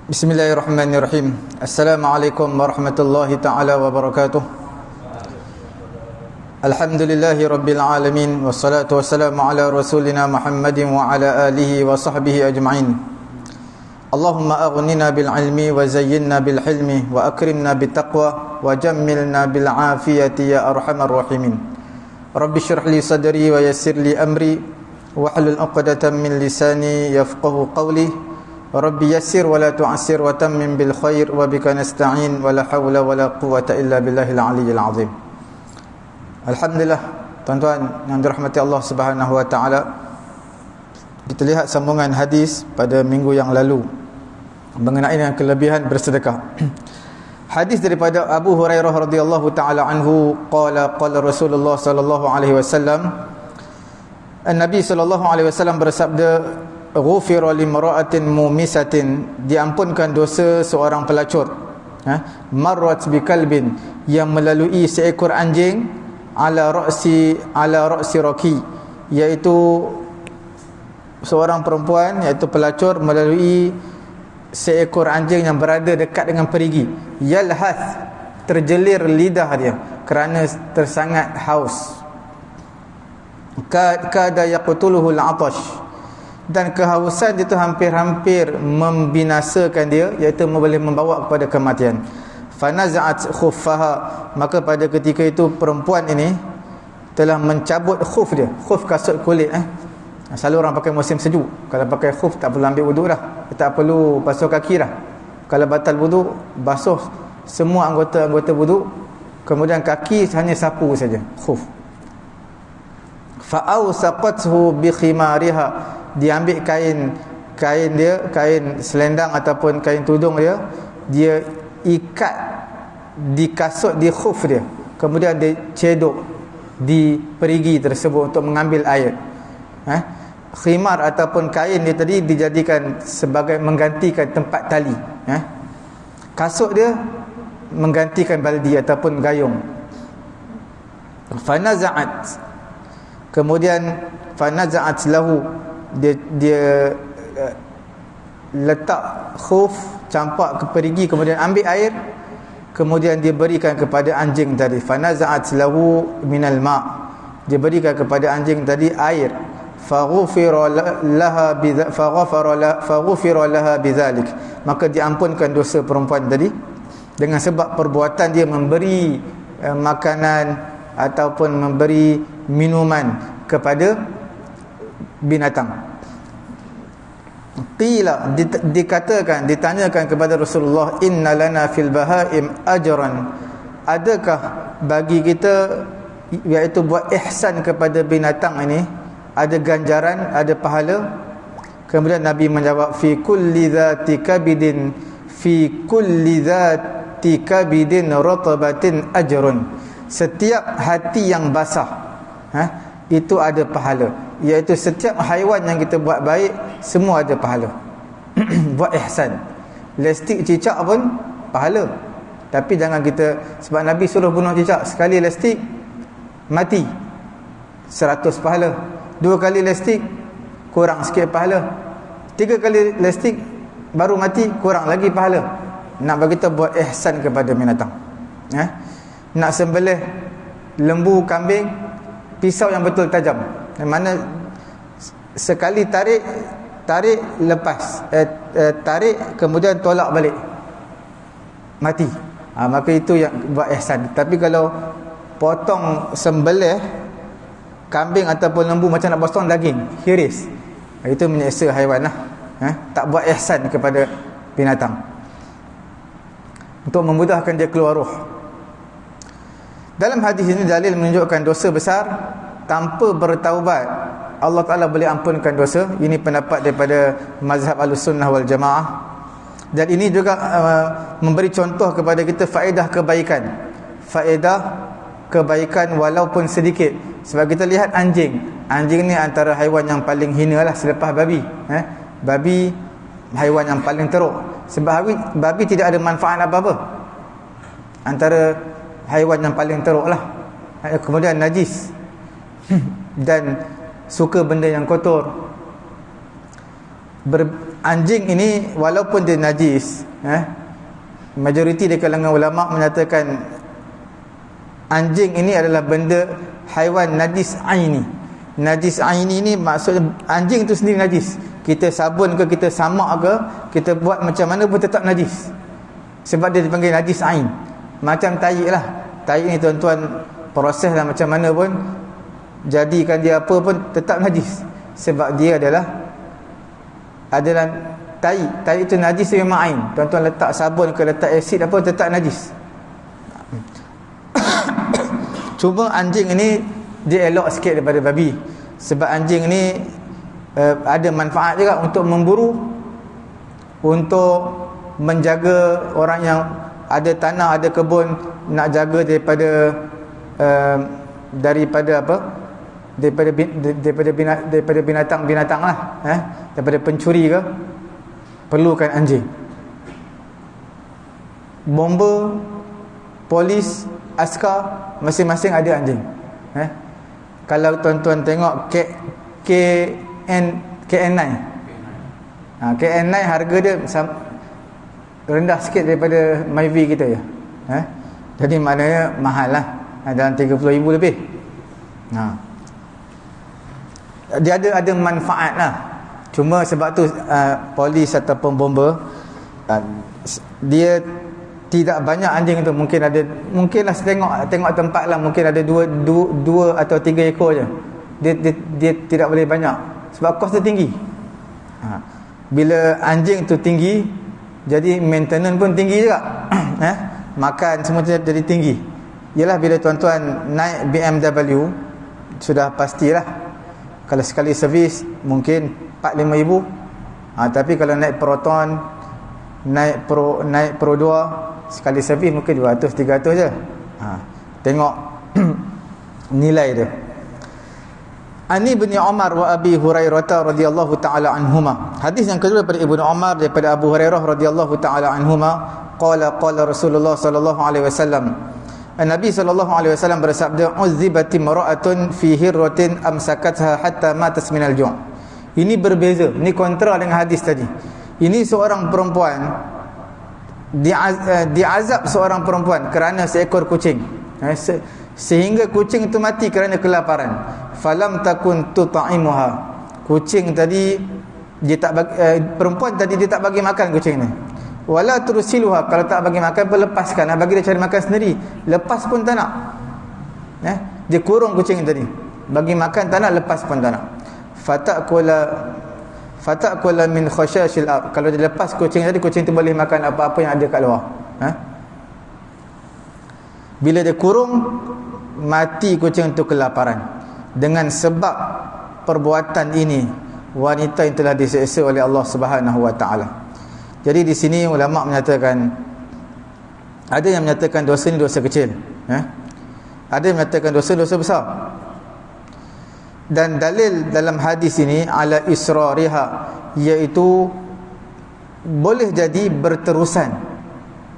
Bismillahirrahmanirrahim. Assalamualaikum warahmatullahi ta'ala wabarakatuh. Alhamdulillahi rabbil alamin. Wassalatu wassalamu ala rasulina Muhammadin wa ala alihi wa sahbihi ajma'in. Allahumma aghnina bil ilmi wa zayyinna bil hilmi wa akrimna bit taqwa wa jammilna bil afiyati ya arhamar rahimin. Rabbi shrah li sadri wa yassir li amri wahlul 'uqdatam min lisani yafqahu qawli. Rabbi yassir wa la tu'assir wa tammim bil khair wa bika nasta'in wa la hawla wa la quwwata illa billahil aliyyil azim. Alhamdulillah, tuan-tuan yang dirahmati Allah Subhanahu wa taala. Kita lihat sambungan hadis pada minggu yang lalu mengenai dengan kelebihan bersedekah. Hadis daripada Abu Hurairah radhiyallahu taala anhu qala Rasulullah sallallahu alaihi wasallam, Nabi sallallahu alaihi wasallam bersabda, ghufira limra'atin mumisatin, diampunkan dosa seorang pelacur, marrat bikalbin, yang melalui seekor anjing, ala ra'si raki, iaitu seorang perempuan, iaitu pelacur, melalui seekor anjing yang berada dekat dengan perigi. Yalhath, terjelir lidah dia kerana tersangat haus. Kada yaqtuluhu al-'atash, dan kehausan itu hampir-hampir membinasakan dia, iaitu boleh membawa kepada kematian. Fanaza'at khuffaha, maka pada ketika itu perempuan ini telah mencabut khuf dia. Khuf kasut kulit. Selalu orang pakai musim sejuk, kalau pakai khuf tak perlu ambil wuduk dah, tak perlu basuh kaki dah. Kalau batal wuduk, basuh semua anggota wuduk, kemudian kaki hanya sapu saja, khuf. Fa'awsaqathu bi khimariha, diambil kain dia, kain selendang ataupun kain tudung dia ikat di kasut, di khuf dia, kemudian dia cedok di perigi tersebut untuk mengambil air. Khimar ataupun kain dia tadi dijadikan sebagai menggantikan tempat tali. Kasut dia menggantikan baldi ataupun gayung. Fanaza'at, kemudian fanaza'at lahu, dia letak khuf, campak ke perigi, kemudian ambil air, kemudian dia berikan kepada anjing tadi. Fanaza'at lahu minal ma', dia berikan kepada anjing tadi air. Faghufira laha bidzalik, maka diampunkan dosa perempuan tadi dengan sebab perbuatan dia memberi makanan ataupun memberi minuman kepada binatang. Qila, dikatakan, ditanyakan kepada Rasulullah, inna lana fil bahaim ajran, adakah bagi kita, iaitu buat ihsan kepada binatang ini, ada ganjaran, ada pahala? Kemudian Nabi menjawab, fi kulli dhati kabidin ratabatin ajrun, setiap hati yang basah itu ada pahala, iaitu setiap haiwan yang kita buat baik, semua ada pahala. Buat ihsan, lestik cicak pun pahala. Tapi jangan kita, sebab Nabi suruh bunuh cicak, sekali lestik mati 100 pahala, 2 kali lestik kurang sikit pahala, 3 kali lestik baru mati kurang lagi pahala. Nak bagi kita buat ihsan kepada binatang. Nak sembelih lembu, kambing, pisau yang betul tajam, mana sekali tarik lepas, tarik kemudian tolak balik, mati. Maka itu yang buat ihsan. Tapi kalau potong, sembelih kambing ataupun lembu macam nak potong daging, hiris, itu menyeksa haiwan lah. Tak buat ihsan kepada binatang untuk memudahkan dia keluar roh. Dalam hadis ini dalil menunjukkan dosa besar tanpa bertaubat Allah Ta'ala boleh ampunkan dosa. Ini pendapat daripada mazhab Ahlussunnah wal Jamaah. Dan ini juga memberi contoh kepada kita faedah kebaikan walaupun sedikit. Sebab kita lihat anjing ni antara haiwan yang paling hina lah selepas babi. Babi haiwan yang paling teruk. Sebab babi tidak ada manfaat apa-apa, antara haiwan yang paling teruk lah. Kemudian najis dan suka benda yang kotor. Anjing ini walaupun dia najis, majoriti di kalangan ulama menyatakan anjing ini adalah benda haiwan najis aini. Najis aini ni maksud anjing tu sendiri najis. Kita sabun ke, kita samak ke, kita buat macam mana pun tetap najis. Sebab dia dipanggil najis ain. Macam tahi lah. Tahi ni tuan-tuan, proses lah macam mana pun, jadikan dia apa pun tetap najis. Sebab dia adalah tahi. Tahi itu najis memang ain. Tuan-tuan letak sabun ke, letak asid apa, tetap najis. Cuma anjing ini dia elok sikit daripada babi. Sebab anjing ni ada manfaat juga untuk memburu, untuk menjaga orang yang ada tanah, ada kebun, nak jaga daripada binatang-binatang lah, daripada pencuri ke, perlukan anjing. Bomber, polis, askar, masing-masing ada anjing. Kalau tuan-tuan tengok KN9, KN9 harga dia rendah sikit daripada Myvi kita je. Jadi maknanya mahal lah, dalam 30,000 lebih. Dia ada manfaat lah. Cuma sebab tu polis ataupun bomber, dia tidak banyak anjing tu. Mungkinlah tengok tempat lah, mungkin ada dua atau 3 ekor je. Dia tidak boleh banyak sebab kos dia tinggi. Bila anjing tu tinggi, jadi maintenance pun tinggi juga. Makan semua jadi tinggi. Yalah, bila tuan-tuan naik BMW, sudah pastilah kalau sekali servis mungkin 4-5 ribu. Tapi kalau naik Proton, naik Pro 2, sekali servis mungkin 200-300 je. Tengok nilai dia. Ani bin Umar wa Abi Hurairah radhiyallahu taala anhuma. Hadis yang kedua daripada Ibnu Umar, daripada Abu Hurairah radhiyallahu taala anhuma, qala Rasulullah sallallahu alaihi wasallam. Nabi sallallahu alaihi wasallam bersabda, "Uzzibat imra'atun fi hirratin amsakatha hatta matat minal ju'." Ini berbeza, ini kontra dengan hadis tadi. Ini seorang perempuan diazab seorang perempuan kerana seekor kucing, sehingga kucing itu mati kerana kelaparan. Falam takun tutaimuha. Kucing tadi dia tak bagi, perempuan tadi dia tak bagi makan kucing ni. Wala tursiluha, kalau tak bagi makan pun lepaskan, bagi dia cari makan sendiri. Lepas pun tak nak. Dia kurung kucing tadi. Bagi makan tak nak, lepas pun tak nak. Fatakula min khashashil ard. Kalau dia lepas kucing tadi, kucing tu boleh makan apa-apa yang ada kat luar. Bila dia kurung, mati kucing tu kelaparan. Dengan sebab perbuatan ini, wanita yang telah diseksa oleh Allah Subhanahu wa taala. Jadi di sini ulama menyatakan, ada yang menyatakan dosa ni dosa kecil, ada yang menyatakan dosa besar. Dan dalil dalam hadis ini ala israriha, iaitu boleh jadi berterusan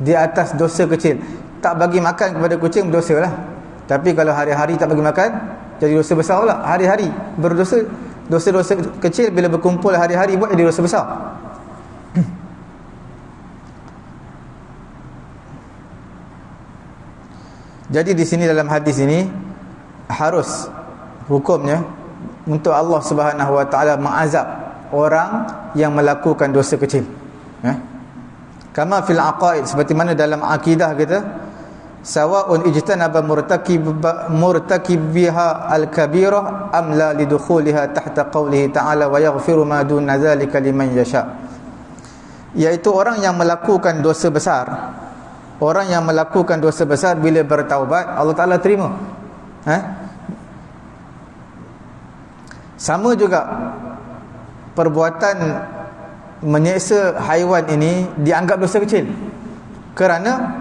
di atas dosa kecil. Tak bagi makan kepada kucing berdosa lah. Tapi kalau hari-hari tak bagi makan, jadi dosa besar pula. Hari-hari berdosa. Dosa-dosa kecil bila berkumpul hari-hari buat jadi dosa besar. Jadi di sini dalam hadis ini harus hukumnya untuk Allah Subhanahu wa taala mengazab orang yang melakukan dosa kecil. Kama fil aqaid, seperti mana dalam akidah kita, sawa'un ijtanaba murtakibiha al-kabirah am la lidukhuliha tahta qawlihi ta'ala wa yaghfiru ma duna dzalika liman yasha. Iaitu orang yang melakukan dosa besar, orang yang melakukan dosa besar bila bertaubat, Allah Ta'ala terima. Sama juga perbuatan menyeksa haiwan ini dianggap dosa kecil kerana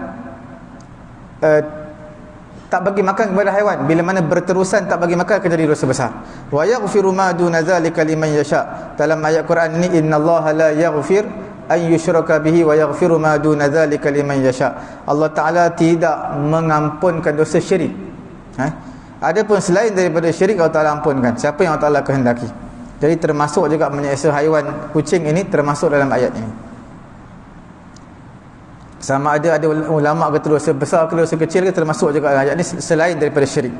tak bagi makan kepada haiwan. Bila mana berterusan tak bagi makan akan jadi dosa besar. Wa yaghfiru ma duna dzalika liman yasha. Dalam ayat Quran ini, innallaha la yaghfir an yushraka bihi wa yaghfiru ma duna dzalika liman yasha. Allah Taala tidak mengampunkan dosa syirik. Adapun selain daripada syirik, Allah Taala ampunkan siapa yang Allah Taala kehendaki. Jadi termasuk juga menyiksa haiwan kucing ini termasuk dalam ayat ini. Sama ada ulama kata dosa besar ke dosa kecil ke termasuk juga ayat ini selain daripada syirik.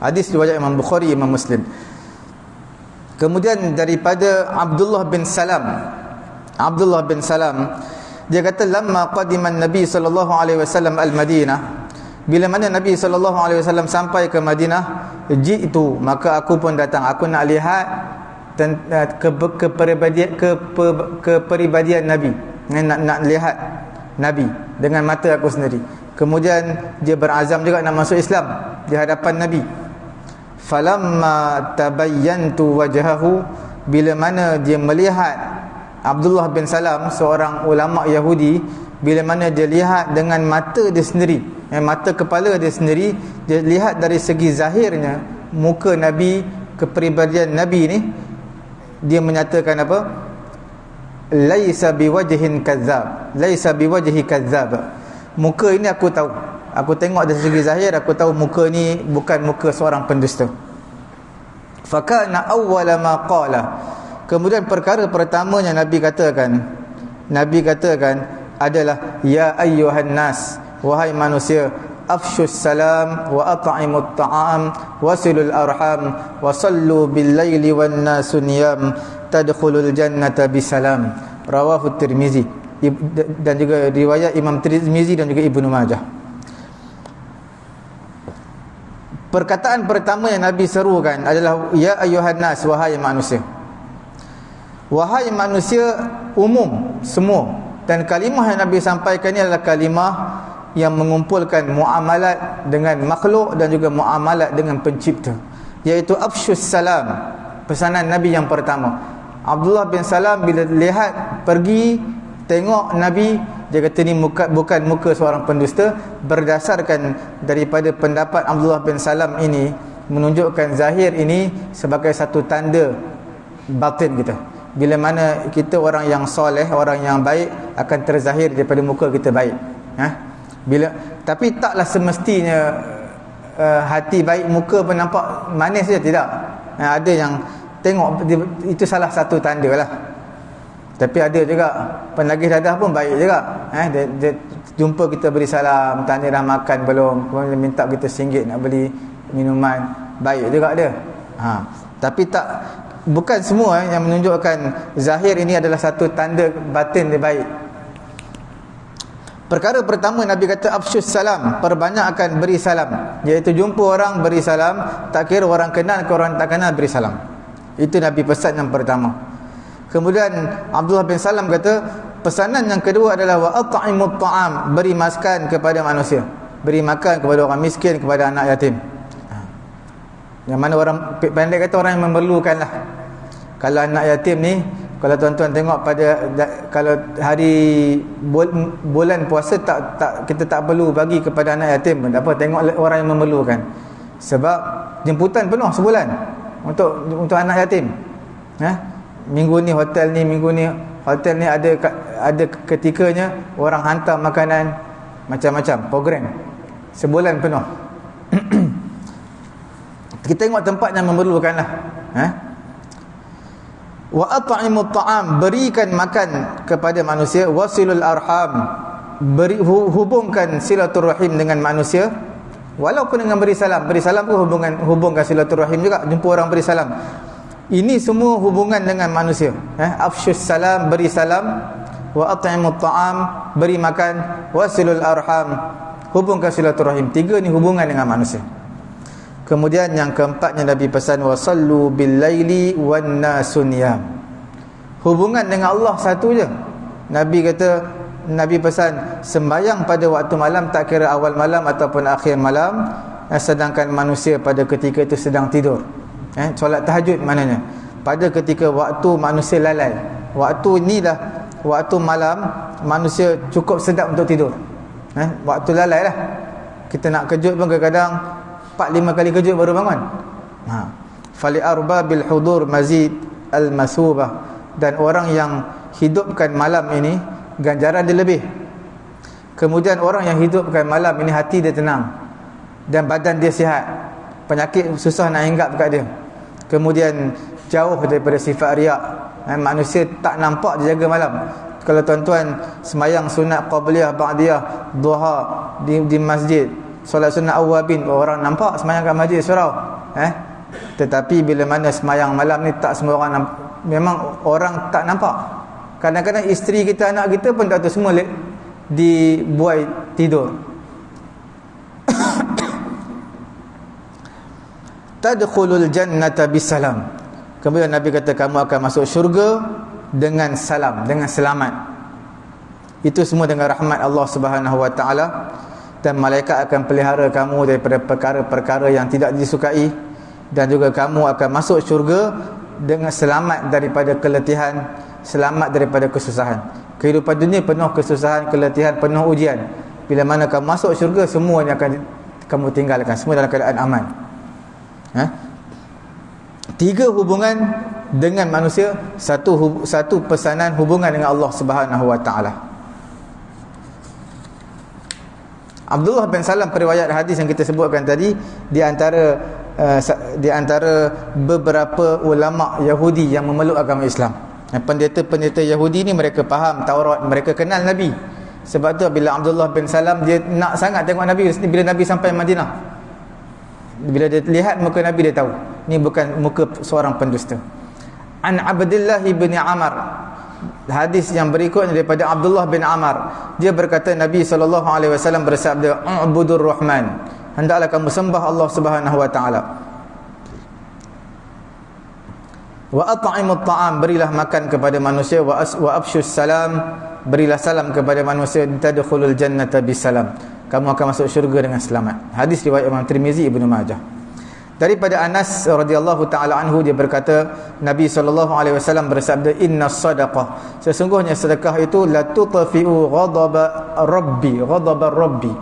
Hadis riwayat Imam Bukhari, Imam Muslim. Kemudian daripada Abdullah bin Salam, dia kata lamma qadima Nabi sallallahu alaihi wasallam al-Madinah, bila mana Nabi sallallahu alaihi wasallam sampai ke Madinah, jitu, maka aku pun datang, aku nak lihat kepribadian Nabi, nak lihat Nabi dengan mata aku sendiri. Kemudian dia berazam juga nak masuk Islam di hadapan Nabi. Falamma tabayyantu wajhahu, bila mana dia melihat Abdullah bin Salam, seorang ulama Yahudi, bila mana dia lihat dengan mata dia sendiri, mata kepala dia sendiri, dia lihat dari segi zahirnya muka Nabi, kepribadian Nabi ni, dia menyatakan apa? Laisa biwajhin kadzab, laisa biwajhi kadzab. Muka ini aku tahu, aku tengok dari segi zahir, aku tahu muka ni bukan muka seorang pendusta. Fakana awwala ma qala, kemudian perkara pertamanya Nabi katakan adalah ya ayyuhan nas, wahai manusia, afshus salam wa at'imut ta'am wasilul arham wa sallu bil laili wan nasu niyam tadkhulul jannata bisalam. Rawahu Tirmizi, dan juga riwayat Imam Tirmizi dan juga Ibnu Majah. Perkataan pertama yang Nabi serukan adalah ya ayyuhan nas, wahai manusia. Wahai manusia umum semua, dan kalimah yang Nabi sampaikan ini adalah kalimah yang mengumpulkan muamalat dengan makhluk dan juga muamalat dengan pencipta, iaitu afshus salam, pesanan Nabi yang pertama. Abdullah bin Salam bila lihat, pergi tengok Nabi, dia kata ni bukan muka seorang pendusta. Berdasarkan daripada pendapat Abdullah bin Salam ini, menunjukkan zahir ini sebagai satu tanda batin kita. Bila mana kita orang yang soleh, orang yang baik, akan terzahir daripada muka kita baik. Tapi taklah semestinya hati baik, muka pun nampak manis je, tidak. Ada yang tengok itu salah satu tanda lah. Tapi ada juga penagih dadah pun baik juga. Dia jumpa kita beri salam, tanya dah makan belum, kemudian minta kita RM1 nak beli minuman, baik juga dia. Tapi bukan semua yang menunjukkan zahir ini adalah satu tanda batin dia baik. Perkara pertama Nabi kata afshus salam, perbanyakkan beri salam, iaitu jumpa orang beri salam, tak kira orang kenal ke orang tak kenal, beri salam. Itu Nabi pesan yang pertama. Kemudian Abdullah bin Salam kata, pesanan yang kedua adalah wa at'imut ta'am, beri makan kepada manusia, beri makan kepada orang miskin, kepada anak yatim. Yang mana orang pendek kata orang yang memerlukan lah. Kalau anak yatim ni, kalau tuan-tuan tengok kalau hari bulan puasa kita tak perlu bagi kepada anak yatim pun tak apa, tengok orang yang memerlukan. Sebab jemputan penuh sebulan untuk anak yatim. Minggu ni hotel ni, ada ketikanya orang hantar makanan macam-macam, program sebulan penuh. Kita tengok tempat yang memerlukan lah. Wa at'imut ta'am, berikan makan kepada manusia. Wasilul arham, hubungkan silaturahim dengan manusia, walaupun dengan beri salam pun hubungkan silaturahim juga, jumpa orang beri salam. Ini semua hubungan dengan manusia. Afshus salam, beri salam. Wa at'imut ta'am, beri makan. Wasilul arham, hubungkan silaturahim. 3 ni hubungan dengan manusia. Kemudian yang keempatnya Nabi pesan wasallu bil laili wan nasu niyam. Hubungan dengan Allah satu je. Nabi pesan sembahyang pada waktu malam, tak kira awal malam ataupun akhir malam, sedangkan manusia pada ketika itu sedang tidur. Solat tahajud maknanya pada ketika waktu manusia lalai. Waktu ni dah waktu malam, manusia cukup sedap untuk tidur. Waktu lalai lah. Kita nak kejut pun kadang-kadang 4-5 kali kejut baru bangun. Fali arbabil hudur mazid al-masubah, dan orang yang hidupkan malam ini ganjaran dia lebih. Kemudian orang yang hidupkan malam ini, hati dia tenang dan badan dia sihat, penyakit susah nak hinggap dekat dia. Kemudian jauh daripada sifat riak. Manusia tak nampak dia jaga malam. Kalau tuan-tuan semayang sunat qabliyah, ba'diyah, duha di masjid, solat sunat awabin, orang nampak semayang kat masjid surau. Tetapi bila mana semayang malam ni, tak semua orang nampak. Memang orang tak nampak. Kadang-kadang isteri kita, anak kita pun tak tahu, semua dibuai tidur. Tadkhulul jannata bisalam. Kemudian Nabi kata, kamu akan masuk syurga dengan salam, dengan selamat. Itu semua dengan rahmat Allah Subhanahu wa taala, dan malaikat akan pelihara kamu daripada perkara-perkara yang tidak disukai, dan juga kamu akan masuk syurga dengan selamat daripada keletihan, selamat daripada kesusahan. Kehidupan dunia penuh kesusahan, keletihan, penuh ujian. Bila mana kamu masuk syurga, semuanya akan kamu tinggalkan, semua dalam keadaan aman. Tiga hubungan dengan manusia, satu pesanan hubungan dengan Allah Subhanahu wa taala. Abdullah bin Salam, periwayat hadis yang kita sebutkan tadi, di antara beberapa ulama Yahudi yang memeluk agama Islam. Pendeta-pendeta Yahudi ni mereka faham Taurat, mereka kenal Nabi. Sebab tu bila Abdullah bin Salam, dia nak sangat tengok Nabi. Bila Nabi sampai Madinah, bila dia lihat muka Nabi, dia tahu ni bukan muka seorang pendusta. An Abdullah bin Amr, hadis yang berikutnya daripada Abdullah bin Amr, dia berkata Nabi SAW bersabda, "U'budur Rahman." Hendaklah kamu sembah Allah Subhanahu wa taala. Wa at'imut ta'am, berilah makan kepada manusia, wa afshus salam, berilah salam kepada manusia, tadkhulul jannata bisalam. Kamu akan masuk syurga dengan selamat. Hadis riwayat Imam Tirmizi, Ibnu Majah. Daripada Anas radhiyallahu taala anhu, dia berkata Nabi SAW bersabda, inna sadaqah, sesungguhnya sedekah itu la tutfi'u ghadaba rabbi.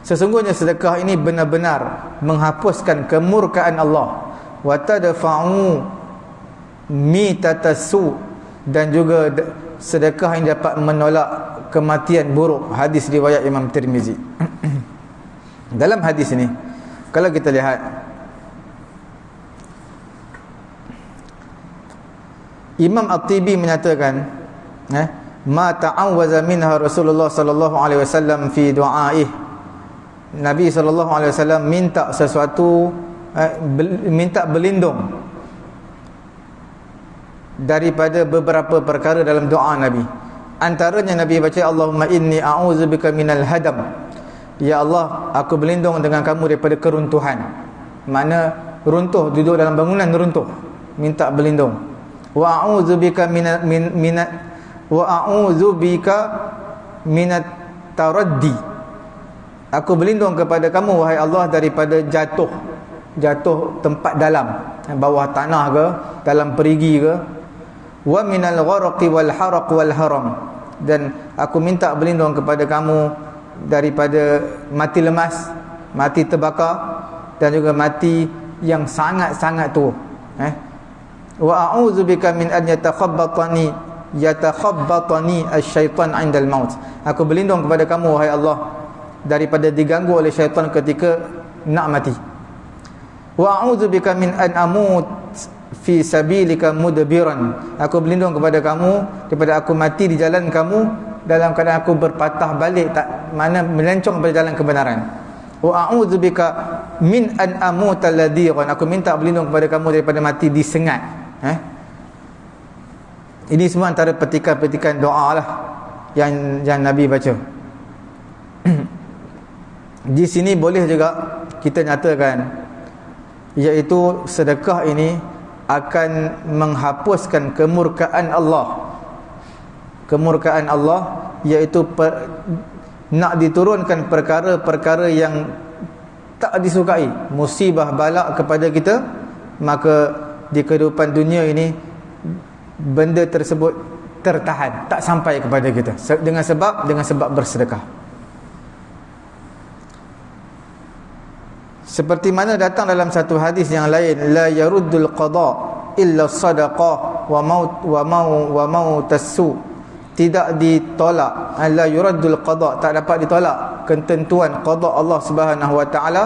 Sesungguhnya sedekah ini benar-benar menghapuskan kemurkaan Allah. Wa tadfa'u mitatasu, dan juga sedekah ini dapat menolak kematian buruk. Hadis riwayat Imam Tirmizi. Dalam hadis ini, kalau kita lihat, Imam At-Tibi menyatakan, ma ta'awwaza minha Rasulullah sallallahu alaihi wasallam fi du'aih. Nabi sallallahu alaihi wasallam minta sesuatu, minta berlindung daripada beberapa perkara dalam doa Nabi. Antaranya Nabi baca, Allahumma inni a'udzubika minal hadam. Ya Allah, aku berlindung dengan kamu daripada keruntuhan. Mana runtuh, duduk dalam bangunan runtuh, minta berlindung. Wa a'udzubika minat taraddi. Aku berlindung kepada kamu, wahai Allah, daripada jatuh tempat dalam, bawah tanah ke, dalam perigi ke. Wa minal gharqi wal haraq wal haram, dan aku minta berlindung kepada kamu daripada mati lemas, mati terbakar, dan juga mati yang sangat-sangat tua. Wa a'udzubika min an yatakhabbatani asy-syaitan 'indal maut. Aku berlindung kepada kamu, wahai Allah, daripada diganggu oleh syaitan ketika nak mati. Wa a'udzubika min an amut fi sabilika mudbiran. Aku berlindung kepada kamu daripada aku mati di jalan kamu dalam keadaan aku berpatah balik, tak mana melencong pada jalan kebenaran. Wa a'udzubika min an amuta ladiran. Aku minta berlindung kepada kamu daripada mati disengat. Ini semua antara petikan-petikan doa lah yang Nabi baca. Di sini boleh juga kita nyatakan, iaitu sedekah ini akan menghapuskan kemurkaan Allah. Kemurkaan Allah, iaitu nak diturunkan perkara-perkara yang tak disukai, musibah balak kepada kita, maka di kehidupan dunia ini benda tersebut tertahan, tak sampai kepada kita dengan sebab bersedekah. Seperti mana datang dalam satu hadis yang lain, la yaruddul qada illa sadaqah wa mautassu. tidak ditolak, la yuraddul qada, tak dapat ditolak ketentuan qada Allah Subhanahu wa taala,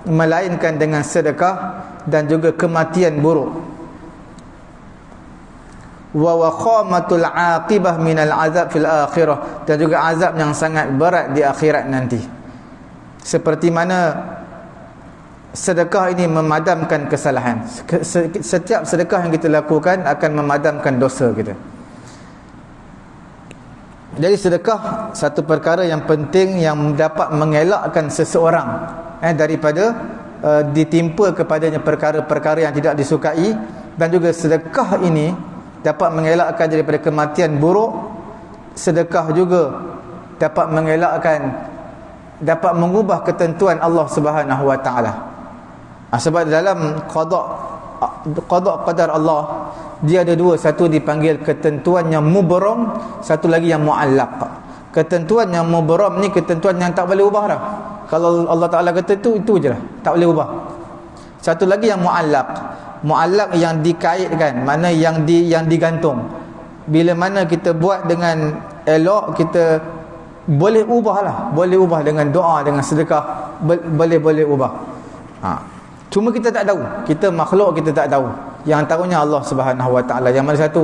melainkan dengan sedekah dan juga kematian buruk. Wa waqamatul aqibah minal azab fil akhirah, dan juga azab yang sangat berat di akhirat nanti. Seperti mana sedekah ini memadamkan kesalahan. Setiap sedekah yang kita lakukan akan memadamkan dosa kita. Jadi sedekah satu perkara yang penting yang dapat mengelakkan seseorang daripada ditimpa kepadanya perkara-perkara yang tidak disukai, dan juga sedekah ini dapat mengelakkan daripada kematian buruk. Sedekah juga dapat mengelakkan, dapat mengubah ketentuan Allah Subhanahu wa taala. Sebab dalam qada qadar Allah, dia ada dua, satu dipanggil ketentuan yang mubram, satu lagi yang muallaq. Ketentuan yang mubram ni ketentuan yang tak boleh ubah dah. Kalau Allah Taala kata itu je lah, tak boleh ubah. Satu lagi yang muallaq. Muallaq yang dikaitkan, mana yang digantung. Bila mana kita buat dengan elok, kita boleh ubah lah, boleh ubah dengan doa, dengan sedekah, boleh ubah. Cuma kita tak tahu, kita makhluk, kita tak tahu. Yang tahunya Allah Subhanahu wa taala. Yang mana satu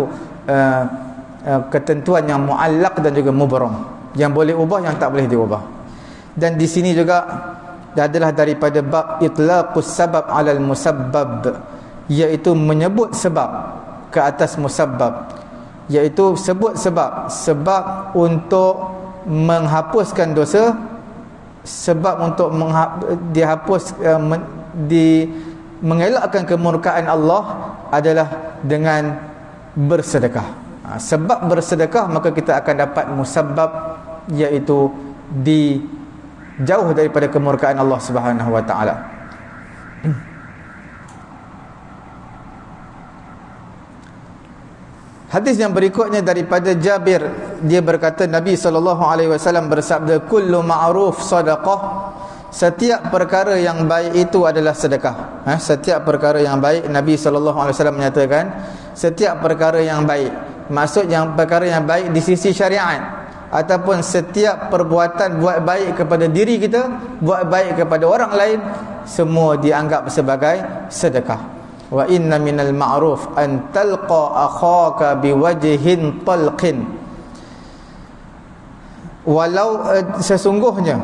ketentuan yang muallaq dan juga mubram, yang boleh ubah, yang tak boleh diubah. Dan di sini juga adalah daripada bab itlaqus sabab 'alal musabbab, iaitu menyebut sebab ke atas musabbab, iaitu sebut sebab untuk menghapuskan dosa, sebab untuk dihapus mengelakkan kemurkaan Allah adalah dengan bersedekah. Sebab bersedekah, maka kita akan dapat musabbab, iaitu jauh daripada kemurkaan Allah Subhanahu wa taala. Hadis yang berikutnya daripada Jabir, dia berkata Nabi SAW bersabda, kullu ma'ruf sadaqah, setiap perkara yang baik itu adalah sedekah. Setiap perkara yang baik, Nabi SAW menyatakan setiap perkara yang baik, maksud yang perkara yang baik di sisi syariat, ataupun setiap perbuatan buat baik kepada diri kita, buat baik kepada orang lain, semua dianggap sebagai sedekah. Wa inna minal ma'ruf an talqa akhaka biwajhin talqin, walau sesungguhnya,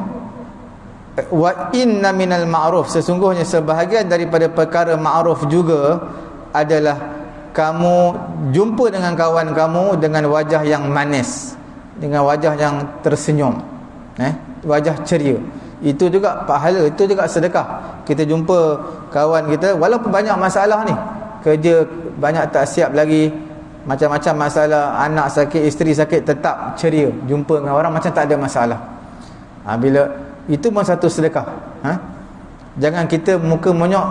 wa inna minal ma'ruf, sesungguhnya sebahagian daripada perkara ma'ruf juga adalah kamu jumpa dengan kawan kamu dengan wajah yang manis, dengan wajah yang tersenyum, wajah ceria. Itu juga pahala, itu juga sedekah. Kita jumpa kawan kita, walaupun banyak masalah ni, kerja banyak tak siap lagi, macam-macam masalah, anak sakit, isteri sakit, tetap ceria, jumpa dengan orang macam tak ada masalah. Bila itu pun satu sedekah. Jangan kita muka monyok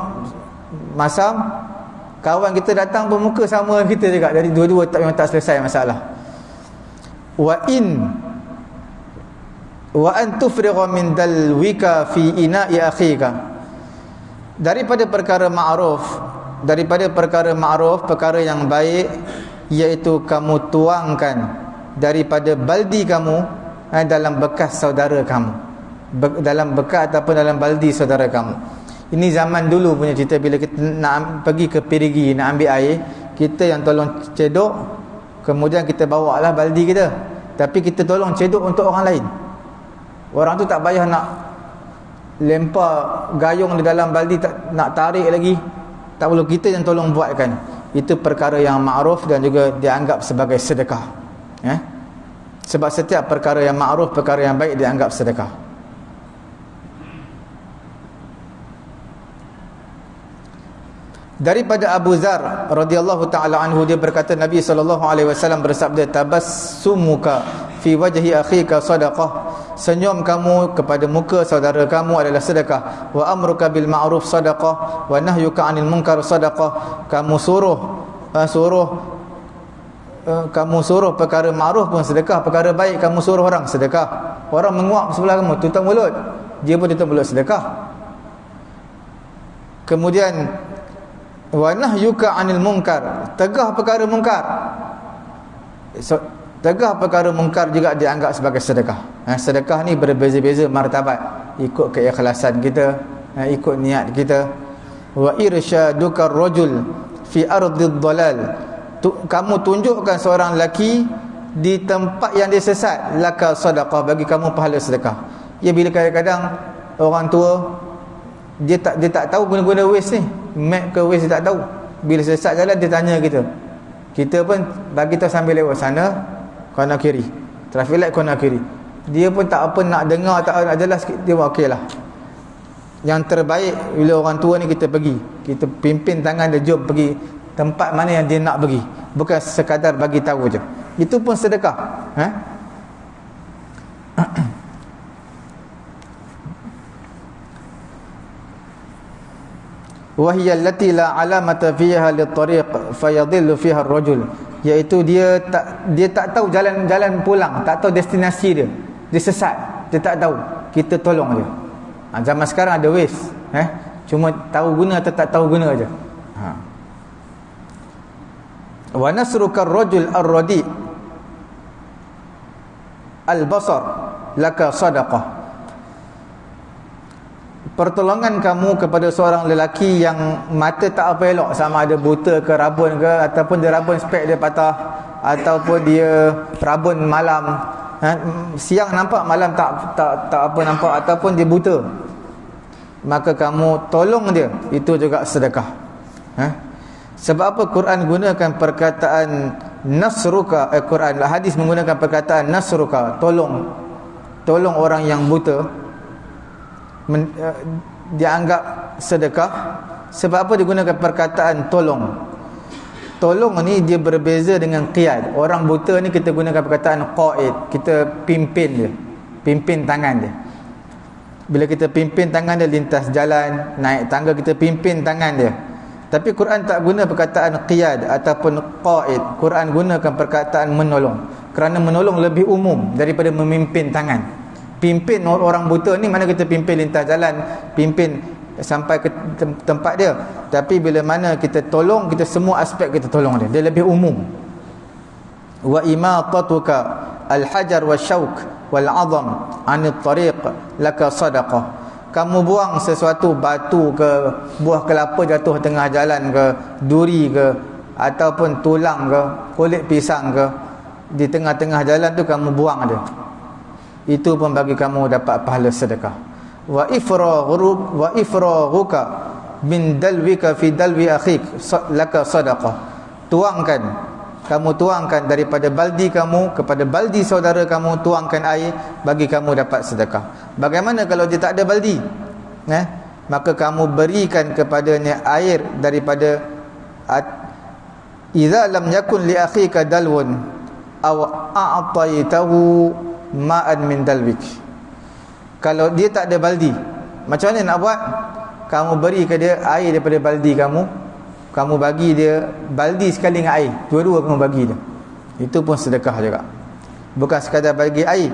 masam, kawan kita datang pun muka sama kita juga, jadi dua-dua memang tak selesai masalah. Wa an tufrigha min dalwika fi ina'i akhika, daripada perkara ma'ruf, perkara yang baik, iaitu kamu tuangkan daripada baldi kamu dalam bekas saudara kamu, dalam bekas ataupun dalam baldi saudara kamu. Ini zaman dulu punya cerita, bila kita nak pergi ke perigi nak ambil air, kita yang tolong cedok, kemudian kita bawa lah baldi kita, tapi kita tolong cedok untuk orang lain. Orang tu tak payah nak lempar gayung di dalam baldi, nak tarik lagi, tak perlu, kita yang tolong buatkan. Itu perkara yang ma'ruf dan juga dianggap sebagai sedekah. Sebab setiap perkara yang ma'ruf, perkara yang baik, dianggap sedekah. Daripada Abu Zar radhiyallahu taala anhu, dia berkata Nabi SAW bersabda, tabassumuka fi wajhi akhika sadaqah, senyum kamu kepada muka saudara kamu adalah sedekah. Wa amruka bil ma'ruf sadaqah wa nahyuka 'anil munkar sadaqah, kamu suruh perkara ma'ruf pun sedekah, perkara baik kamu suruh orang, sedekah. Orang menguap sebelah kamu, tutup mulut, dia pun tutup mulut, sedekah. Kemudian wa nahyuka 'anil munkar, tegah perkara mungkar. Tegah perkara mungkar juga dianggap sebagai sedekah. Sedekah ni berbeza-beza martabat, ikut keikhlasan kita, ikut niat kita. Wa irsyaduka rajul fi ardid dalal, kamu tunjukkan seorang lelaki di tempat yang dia sesat, laka sedekah, bagi kamu pahala sedekah. Ya, bila kadang-kadang orang tua dia tak tahu guna-guna Waze ni, map ke Waze dia tak tahu. Bila sesat jalan dia tanya kita. Kita pun bagi tahu sambil lewat sana, kanan kiri, traffic light kanan kiri. Dia pun tak apa nak dengar, tak nak jelas, dia okeylah. Yang terbaik bila orang tua ni kita pergi, kita pimpin tangan dia, jom pergi tempat mana yang dia nak pergi, bukan sekadar bagi tahu je. Itu pun sedekah. Wahiyya allati la alamata fiha lit-tariq fayadhillu fiha ar-rajul, iaitu dia tak tahu jalan pulang, tak tahu destinasi dia. Dia sesat, dia tak tahu. Kita tolong dia. Zaman sekarang ada Waze, cuma tahu guna atau tak tahu guna aja. Wa nasruka ar-rajul ar-radi al-basar laka sadaqah, pertolongan kamu kepada seorang lelaki yang mata tak apa elok, sama ada buta ke rabun ke, ataupun dia rabun spek dia patah, ataupun dia rabun malam, siang nampak malam tak apa nampak, ataupun dia buta, maka kamu tolong dia, itu juga sedekah. Sebab apa Quran gunakan perkataan nasruka, Quran hadis menggunakan perkataan nasruka, tolong orang yang buta, dianggap sedekah. Sebab apa digunakan perkataan tolong ni dia berbeza dengan qiyad. Orang buta ni kita gunakan perkataan qaid, kita pimpin tangan dia. Bila kita pimpin tangan dia lintas jalan, naik tangga, kita pimpin tangan dia. Tapi Quran tak guna perkataan qiyad ataupun qaid. Quran gunakan perkataan menolong, kerana menolong lebih umum daripada memimpin tangan. Pimpin orang buta ni mana kita pimpin lintas jalan, pimpin sampai ke tempat dia. Tapi bila mana kita tolong, kita semua aspek kita tolong dia, dia lebih umum. Wa imatatuka al-hajar wasyauk wal-'azam 'anil tariq laka sadaqah, kamu buang sesuatu, batu ke, buah kelapa jatuh tengah jalan ke, duri ke, ataupun tulang ke, kulit pisang ke, di tengah-tengah jalan tu kamu buang dia, itu pun bagi kamu dapat pahala sedekah. Wa ifraghuka min dalwika fi dalwi akhik laka sadaqah, kamu tuangkan daripada baldi kamu kepada baldi saudara kamu, tuangkan air, bagi kamu dapat sedekah. Bagaimana kalau dia tak ada baldi? Maka kamu berikan kepadanya air daripada idza lam yakun li akhika dalwun aw a'taytahu ma'an min dalwik. Kalau dia tak ada baldi, macam mana nak buat? Kamu beri ke dia air daripada baldi kamu bagi dia baldi sekali dengan air, dua-dua kamu bagi dia, itu pun sedekah juga, bukan sekadar bagi air.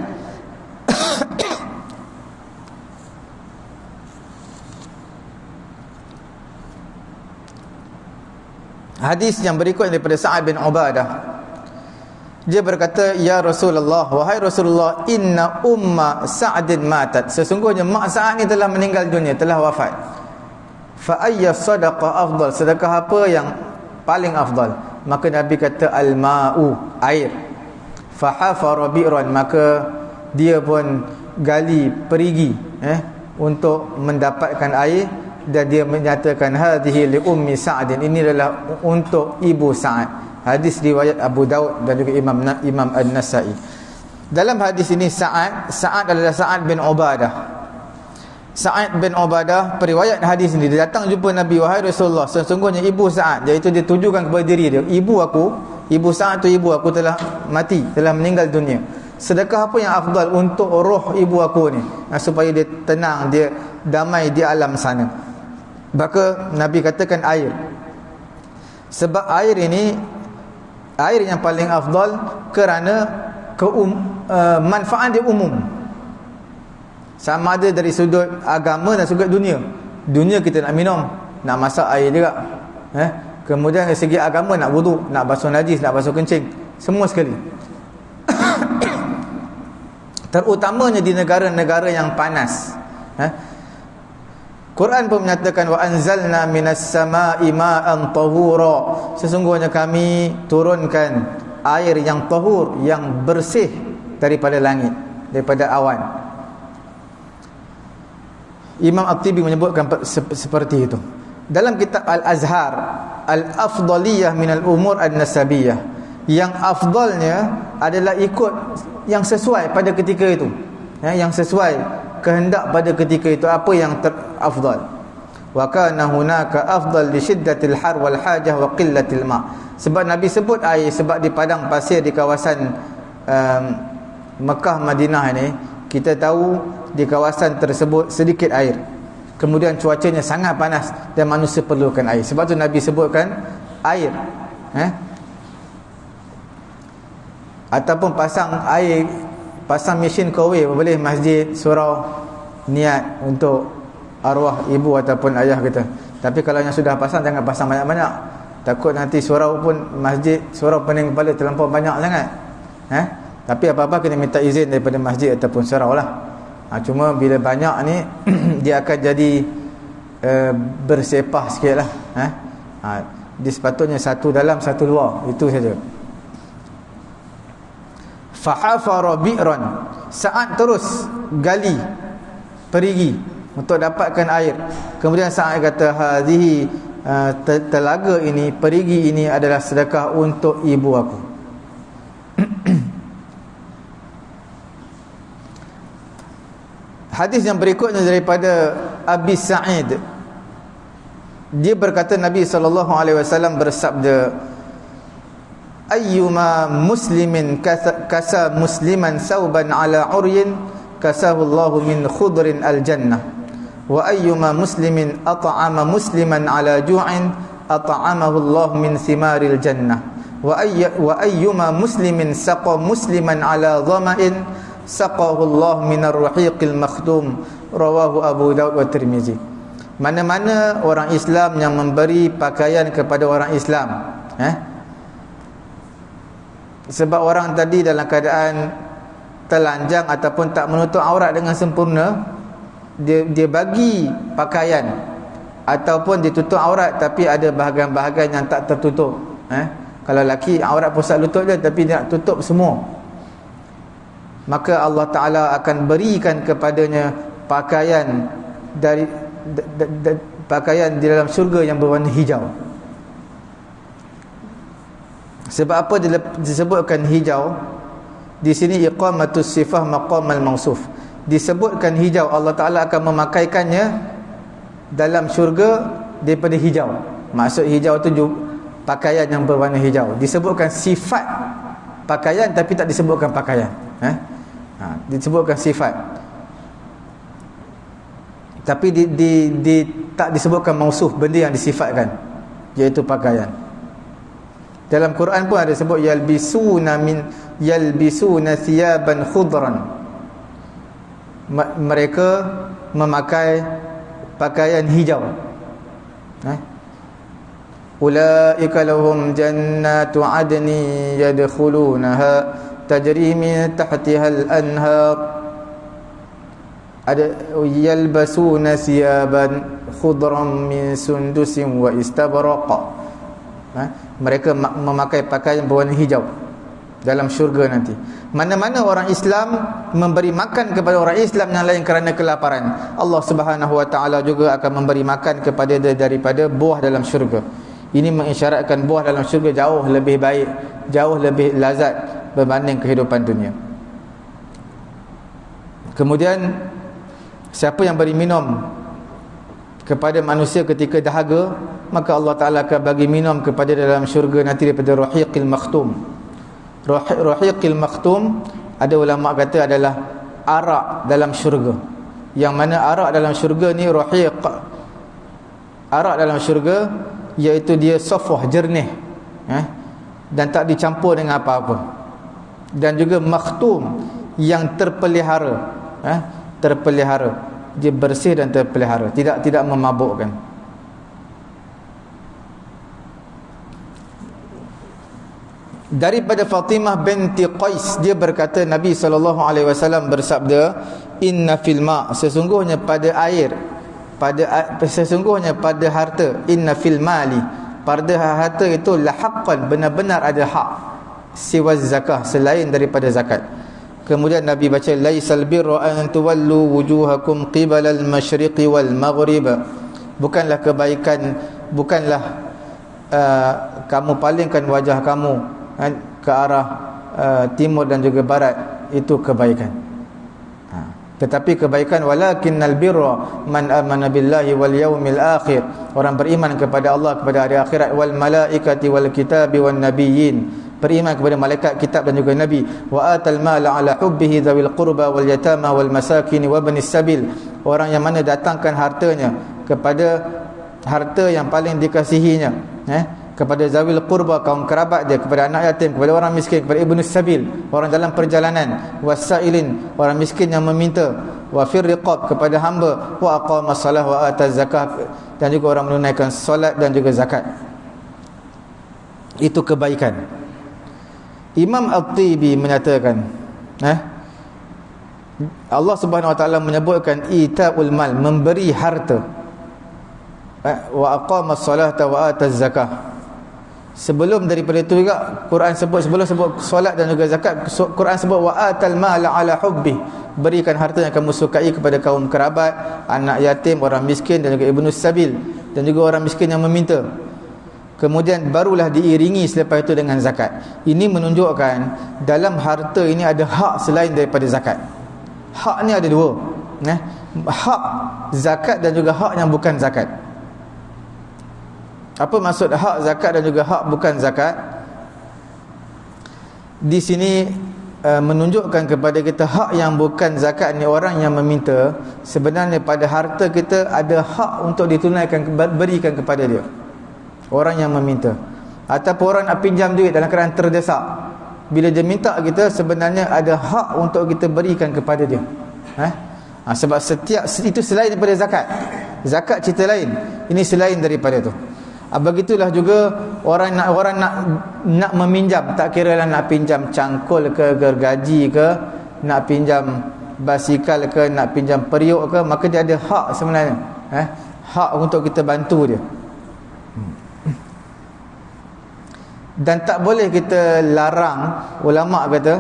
Hadis yang berikut daripada Sa'ad bin Ubadah, dia berkata, ya Rasulullah, wahai Rasulullah, inna umma Sa'adin matat, sesungguhnya mak Sa'ad ni telah meninggal dunia, telah wafat. Fa ayya sadaqah afdal, sedekah apa yang paling afdal? Maka Nabi kata al-ma'u, air. Fa hafara bi'ran, maka dia pun gali perigi untuk mendapatkan air, dan dia menyatakan hadhihi li ummi Sa'din, ini adalah untuk ibu Sa'ad. Hadis riwayat Abu Daud dan juga Imam An-Nasa'i. Dalam hadis ini Sa'ad adalah Sa'ad bin Ubadah. Sa'ad bin Ubadah, periwayat hadis ini, dia datang jumpa Nabi, wahai Rasulullah, sesungguhnya ibu Sa'ad, iaitu dia tujukan kepada diri dia, ibu Sa'ad tu ibu aku telah mati, telah meninggal dunia. Sedekah apa yang afdal untuk roh ibu aku ni, supaya dia tenang, dia damai di alam sana? Maka Nabi katakan air. Sebab air ini air yang paling afdal kerana manfaat dia umum. Sama ada dari sudut agama dan sudut dunia. Dunia kita nak minum, nak masak air juga. Kemudian dari segi agama nak wuduk, nak basuh najis, nak basuh kencing, semua sekali. terutamanya di negara-negara yang panas. Quran pun menyatakan wa anzalna minas samaa'i ma'an tahura, sesungguhnya kami turunkan air yang tahur, yang bersih daripada langit, daripada awan. Imam At-Tibi menyebutkan seperti itu dalam kitab Al-Azhar, Al-Afdaliyah minal umur an-nasabiyah. Yang afdalnya adalah ikut yang sesuai pada ketika itu, yang sesuai kehendak pada ketika itu, apa yang afdal. Wa kana hunaka afdal li shiddatil har wal hajah wa qillatil ma. Sebab Nabi sebut air, sebab di padang pasir di kawasan Mekah Madinah ini, kita tahu di kawasan tersebut sedikit air, kemudian cuacanya sangat panas dan manusia perlukan air. Sebab tu Nabi sebutkan air, ataupun pasang mesin kowe boleh masjid, surau, niat untuk arwah ibu ataupun ayah kita. Tapi kalau yang sudah pasang, jangan pasang banyak-banyak, takut nanti surau pun, masjid surau pening kepala terlampau banyak sangat. Tapi apa-apa kena minta izin daripada masjid ataupun surau lah. Cuma bila banyak ni dia akan jadi bersepah sikit lah. Dia sepatutnya satu dalam satu luar, itu saja. Fahafara bi'ran, Sa'ad terus gali, perigi untuk dapatkan air. Kemudian Sa'ad kata, hadhihi, telaga ini, perigi ini adalah sedekah untuk ibu aku. Hadis yang berikutnya daripada Abi Sa'id, dia berkata Nabi SAW bersabda, ayyuma muslimin kasa musliman sauban ala uryin kasahu Allahu min khudrin al-jannah, wa ayyuma muslimin at'ama musliman ala ju'in at'amahu Allah min thimaril jannah, wa ayyuma muslimin saqa musliman ala dhama'in saqahu Allah min ar-rahiqil makhtum, rawahu Abu Daud wa Tirmizi. Mana-mana orang Islam yang memberi pakaian kepada orang Islam, sebab orang tadi dalam keadaan telanjang ataupun tak menutup aurat dengan sempurna, dia bagi pakaian, ataupun ditutup aurat tapi ada bahagian-bahagian yang tak tertutup. Kalau lelaki aurat pusat lutut dia tapi dia nak tutup semua, maka Allah Ta'ala akan berikan kepadanya pakaian dari pakaian di dalam syurga yang berwarna hijau. Sebab apa disebutkan hijau di sini? Iqamatus sifah maqam al-mausuf. Disebutkan hijau, Allah Ta'ala akan memakaikannya dalam syurga daripada hijau. Maksud hijau tu pakaian yang berwarna hijau. Disebutkan sifat pakaian tapi tak disebutkan pakaian. Disebutkan sifat tapi tak disebutkan mausuf, benda yang disifatkan, iaitu pakaian. Dalam Quran pun ada sebut yalbisuna thiyaban khudran, mereka memakai pakaian hijau. Ulaika lahum jannatu adni yadkhulunaha tajri min tahtiha al-anhar, ada yalbasuna thiyaban khudran min sundusin wa istabraqa. Mereka memakai pakaian berwarna hijau dalam syurga nanti. Mana-mana orang Islam memberi makan kepada orang Islam yang lain kerana kelaparan, Allah Subhanahu Wa Ta'ala juga akan memberi makan kepada dia daripada buah dalam syurga. Ini mengisyaratkan buah dalam syurga jauh lebih baik, jauh lebih lazat berbanding kehidupan dunia. Kemudian siapa yang beri minum kepada manusia ketika dahaga, maka Allah Ta'ala akan bagi minum kepada dalam syurga nanti daripada rahiqil makhtum. Rahiqil makhtum, ada ulama kata adalah arak dalam syurga. Yang mana arak dalam syurga ni rahiq, arak dalam syurga iaitu dia safwah, jernih, dan tak dicampur dengan apa-apa. Dan juga makhtum, yang terpelihara, terpelihara, dia bersih dan terpelihara, tidak memabukkan. Daripada Fatimah binti Qais, dia berkata Nabi SAW bersabda, inna fil ma', sesungguhnya pada air, sesungguhnya pada harta, inna fil mali, pada harta itu la haqqan, benar-benar ada hak, siwa zakah, selain daripada zakat. Kemudian Nabi baca, laisal birra an tuwallu wujuhakum qibala al-masyriqi wal maghrib, bukanlah kebaikan, bukanlah kamu palingkan wajah kamu ke arah timur dan juga barat, itu kebaikan. Tetapi kebaikan, walakinnal birra man amana billahi wal yaumil akhir, orang beriman kepada Allah, kepada hari akhirat, wal malaikati wal kitabi wan nabiyyin, beriman kepada malaikat, kitab dan juga nabi, wa atal mala ala hubbihi dzawil qurba wal yatama wal masakin wa ibnis sabil, orang yang mana datangkan hartanya kepada harta yang paling dikasihinya, kepada zawil qurba, kaum kerabat dia, kepada anak yatim, kepada orang miskin, kepada ibnu sabil, orang dalam perjalanan, wasailin, orang miskin yang meminta, wa fir riqab, kepada hamba, wa aqama salah wa ata zakah, dan juga orang menunaikan solat dan juga zakat. Itu kebaikan. Imam At-Tibi menyatakan, Allah Subhanahu wa taala menyebutkan itaul mal, memberi harta, wa aqama salata wa ata zakah. Sebelum daripada itu juga Quran sebut, sebelum sebut solat dan juga zakat, Quran sebut wa atal mala ala hubbi, berikan harta yang kamu sukai kepada kaum kerabat, anak yatim, orang miskin dan juga ibnu sabil, dan juga orang miskin yang meminta. Kemudian barulah diiringi selepas itu dengan zakat. Ini menunjukkan dalam harta ini ada hak selain daripada zakat. Hak ni ada dua, hak zakat dan juga hak yang bukan zakat. Apa maksud hak zakat dan juga hak bukan zakat? Di sini menunjukkan kepada kita hak yang bukan zakat ni, orang yang meminta, sebenarnya pada harta kita ada hak untuk ditunaikan, berikan kepada dia, orang yang meminta. Ataupun orang nak pinjam duit dalam keadaan terdesak, bila dia minta kita, sebenarnya ada hak untuk kita berikan kepada dia. Sebab setiap itu selain daripada zakat. Zakat cerita lain, ini selain daripada itu. Begitulah juga orang nak meminjam, tak kira lah nak pinjam cangkul ke, gergaji ke, nak pinjam basikal ke, nak pinjam periuk ke, maka dia ada hak sebenarnya, hak untuk kita bantu dia. Dan tak boleh kita larang, ulama kata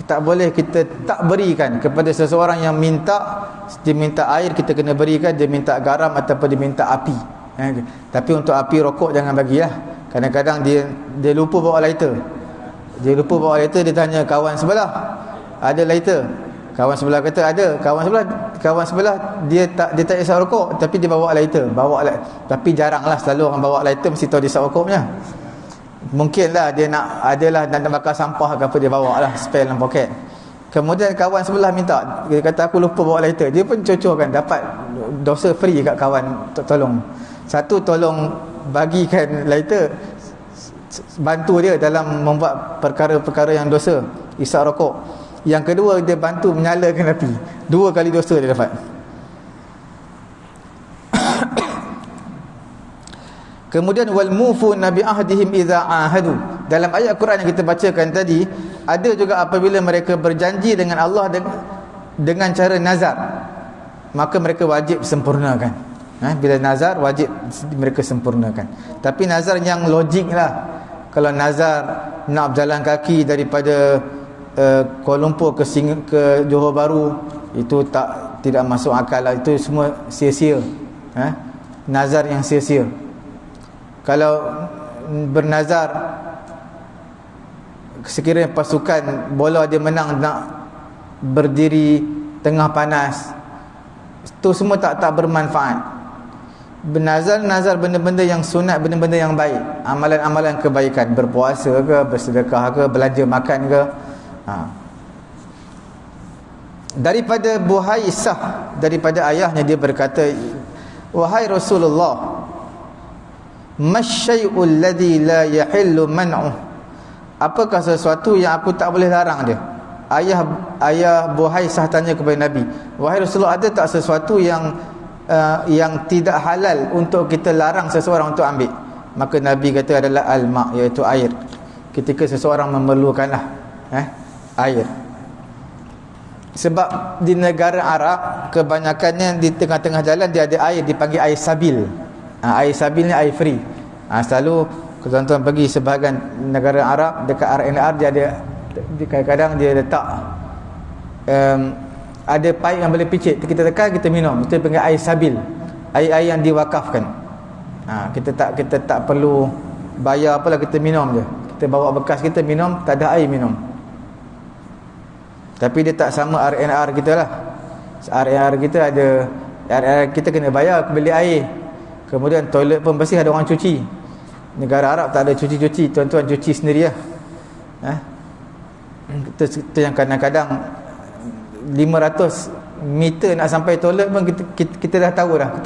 tak boleh kita tak berikan kepada seseorang yang minta. Dia minta air, kita kena berikan. Dia minta garam ataupun dia minta api, tapi untuk api rokok jangan bagilah. Kadang-kadang dia lupa bawa lighter. Dia tanya kawan sebelah, ada lighter? Kawan sebelah kata ada. Kawan sebelah dia tak isap rokok, tapi dia bawa lighter. Tapi jaranglah, selalu orang bawa lighter mesti tahu dia isap rokok punya. Mungkinlah dia nak bakar sampah ke apa, dia bawa lah spare dalam poket. Kemudian kawan sebelah minta, dia kata aku lupa bawa lighter. Dia pun cocorkan, dapat dosa free kat kawan. Tolong, satu, tolong bagikan lighter, bantu dia dalam membuat perkara-perkara yang dosa, isap rokok. Yang kedua, dia bantu menyalakan api. 2 kali dosa dia dapat. Kemudian wal mufuna bi ahdihim idza ahadu. Dalam ayat Quran yang kita bacakan tadi, ada juga apabila mereka berjanji dengan Allah dengan cara nazar, maka mereka wajib sempurnakan. Bila nazar wajib mereka sempurnakan. Tapi nazar yang logik lah. Kalau nazar nak berjalan kaki daripada Kuala Lumpur ke Johor Bahru, itu tidak masuk akal lah. Itu semua sia-sia. Nazar yang sia-sia. Kalau bernazar sekiranya pasukan bola dia menang, nak berdiri tengah panas, itu semua tak bermanfaat. Bernazar benda-benda yang sunat, benda-benda yang baik, amalan-amalan kebaikan, berpuasa ke, bersedekah ke, belanja makan ke. Daripada Buhaisah, daripada ayahnya, dia berkata, wahai Rasulullah, masyai'ul ladzi la yahillu man'uh, apakah sesuatu yang aku tak boleh larang dia? Ayah Buhaisah tanya kepada Nabi, wahai Rasulullah, ada tak sesuatu yang tidak halal untuk kita larang seseorang untuk ambil? Maka Nabi kata adalah al-ma', iaitu air. ketika seseorang memerlukanlah air. Sebab di negara Arab kebanyakannya di tengah-tengah jalan dia ada air, dipanggil air sabil. Air sabil ni air free. Selalu kalau tuan-tuan pergi sebahagian negara Arab dekat RNR, dia ada, kadang-kadang dia letak ada paip yang boleh picit, kita tekan kita minum. Itu panggil air sabil, air-air yang diwakafkan. Kita tak perlu bayar apalah, kita minum je. Kita bawa bekas kita minum, tak ada air minum. Tapi dia tak sama RNR kita lah. RNR kita ada, RNR kita kena bayar beli air. Kemudian toilet pun bersih, ada orang cuci. Negara Arab tak ada cuci-cuci, tuan-tuan cuci sendiri lah. Itu yang kadang-kadang 500 meter nak sampai toilet pun kita dah tahu dah.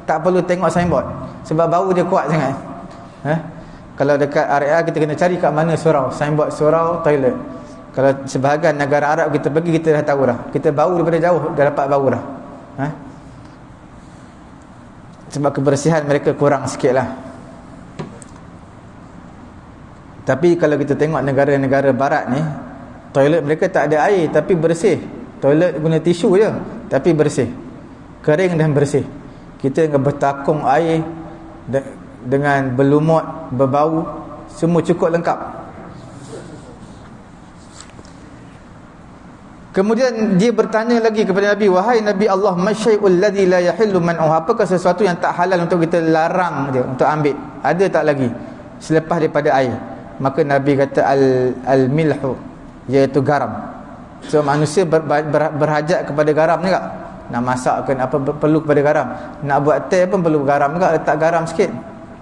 Tak perlu tengok signboard, sebab bau dia kuat sangat. Kalau dekat area kita kena cari kat mana surau, signboard surau toilet. Kalau sebahagian negara Arab kita pergi, kita dah tahu dah. Kita bau daripada jauh dah dapat bau dah. Sebab kebersihan mereka kurang sikit lah. Tapi kalau kita tengok negara-negara barat ni, toilet mereka tak ada air tapi bersih. Toilet guna tisu je tapi bersih, kering dan bersih. Kita dengan bertakung air dengan berlumut, berbau, semua cukup lengkap. Kemudian dia bertanya lagi kepada Nabi, wahai Nabi Allah, masyai'ul ladzi la yahillu man'uhu, apakah sesuatu yang tak halal untuk kita larang dia untuk ambil? Ada tak lagi selepas daripada air? Maka Nabi kata al-milhu, iaitu garam. So manusia berhajat kepada garam juga. Nak masakkan apa perlu kepada garam. Nak buat teh pun perlu garam juga, letak garam sikit.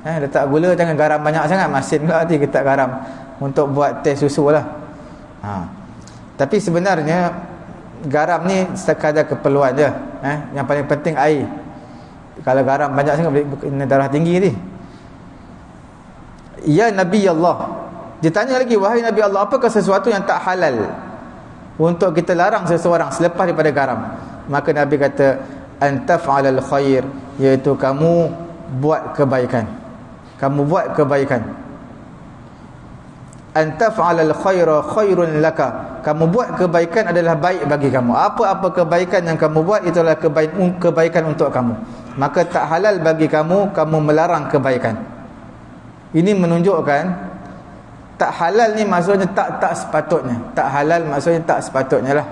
Letak gula, jangan garam banyak sangat, masin pula nanti letak garam untuk buat teh susu lah. Tapi sebenarnya garam ni sekadar keperluan je. Yang paling penting air. Kalau garam banyak sangat boleh darah tinggi ni. Ya Nabi Allah, dia tanya lagi, wahai Nabi Allah, apakah sesuatu yang tak halal untuk kita larang seseorang selepas daripada garam? Maka Nabi kata, antaf'alal khair, iaitu kamu buat kebaikan. Kamu buat kebaikan. Antaf'alal khaira khairun laka, kamu buat kebaikan adalah baik bagi kamu. Apa-apa kebaikan yang kamu buat, itulah kebaikan untuk kamu. Maka tak halal bagi kamu melarang kebaikan. Ini menunjukkan tak halal ni maksudnya tak sepatutnya. Tak halal maksudnya tak sepatutnya lah.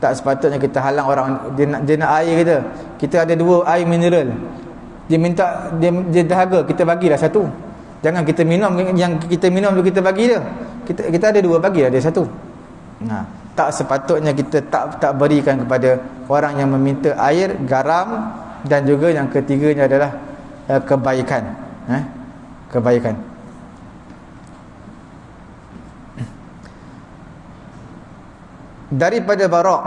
Tak sepatutnya kita halang orang, dia nak air kita. Kita ada 2 air mineral, dia minta, dia dahaga, kita bagilah 1. Jangan kita minum, yang kita minum tu kita bagi dia. Kita ada 2, bagilah dia 1. Tak sepatutnya kita tak berikan kepada orang yang meminta air, garam, dan juga yang ketiganya adalah kebaikan. Kebaikan. Daripada Bara',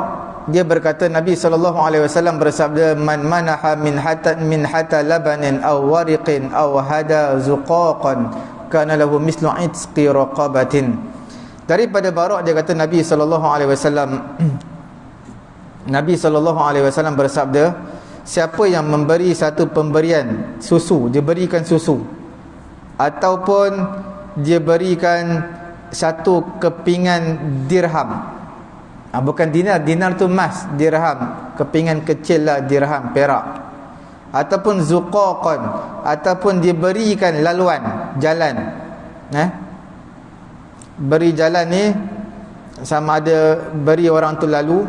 dia berkata, Nabi SAW bersabda, man manaha min hata labanin aw wariqin aw hada zuqaqan kana lahu mislu itqi raqabatin. Daripada Bara' dia kata, Nabi SAW bersabda, siapa yang memberi satu pemberian susu, dia berikan susu, ataupun dia berikan satu kepingan dirham. Bukan dinar tu emas, dirham, kepingan kecil lah, dirham, perak. Ataupun zuqaqan, ataupun dia berikan laluan, jalan. Beri jalan ni sama ada beri orang tu lalu,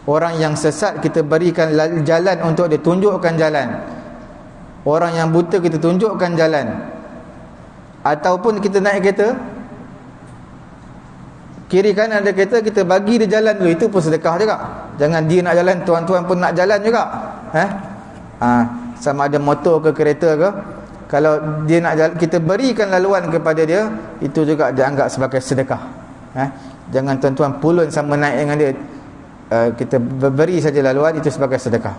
orang yang sesat kita berikan jalan untuk dia, tunjukkan jalan. Orang yang buta kita tunjukkan jalan. Ataupun kita naik kereta, kiri kanan ada kereta, kita bagi dia jalan dulu, itu pun sedekah juga. Jangan dia nak jalan, tuan-tuan pun nak jalan juga. Sama ada motor ke kereta ke, kalau dia nak jalan, kita berikan laluan kepada dia, itu juga dianggap sebagai sedekah. Jangan tuan-tuan pulun sama naik dengan dia. Kita beri saja laluan, itu sebagai sedekah.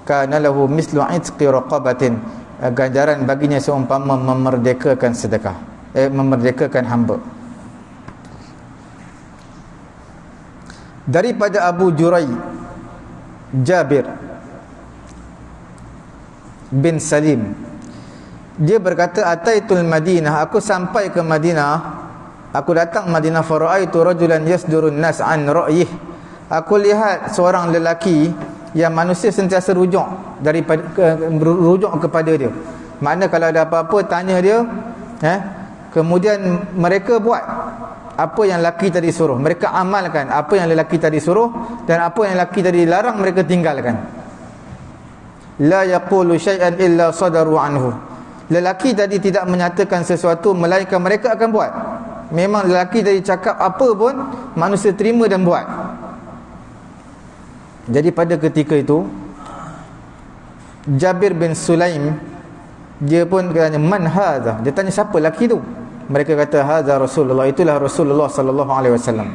Kana lahu mislu itqi raqabatin, ganjaran baginya seumpama memerdekakan sedekah, memerdekakan hamba. Daripada Abu Jurai, Jabir bin Salim, Dia berkata, ataitul Madinah, aku sampai ke Madinah, aku datang Madinah, faraitu rajulan yasdurun nas an ra'yih, aku lihat seorang lelaki yang manusia sentiasa rujuk kepada dia. Makna kalau ada apa-apa tanya dia, kemudian mereka buat apa yang lelaki tadi suruh, mereka amalkan apa yang lelaki tadi suruh, dan apa yang lelaki tadi larang mereka tinggalkan. La yaqulu syai'an illa sadaru anhu. Lelaki tadi tidak menyatakan sesuatu melainkan mereka akan buat. Memang lelaki tadi cakap apa pun manusia terima dan buat. Jadi pada ketika itu Jabir bin Sulaim, dia pun tanya, man hadha? Dia tanya siapa lelaki tu? Mereka kata hadza Rasulullah, itulah Rasulullah sallallahu alaihi wasallam.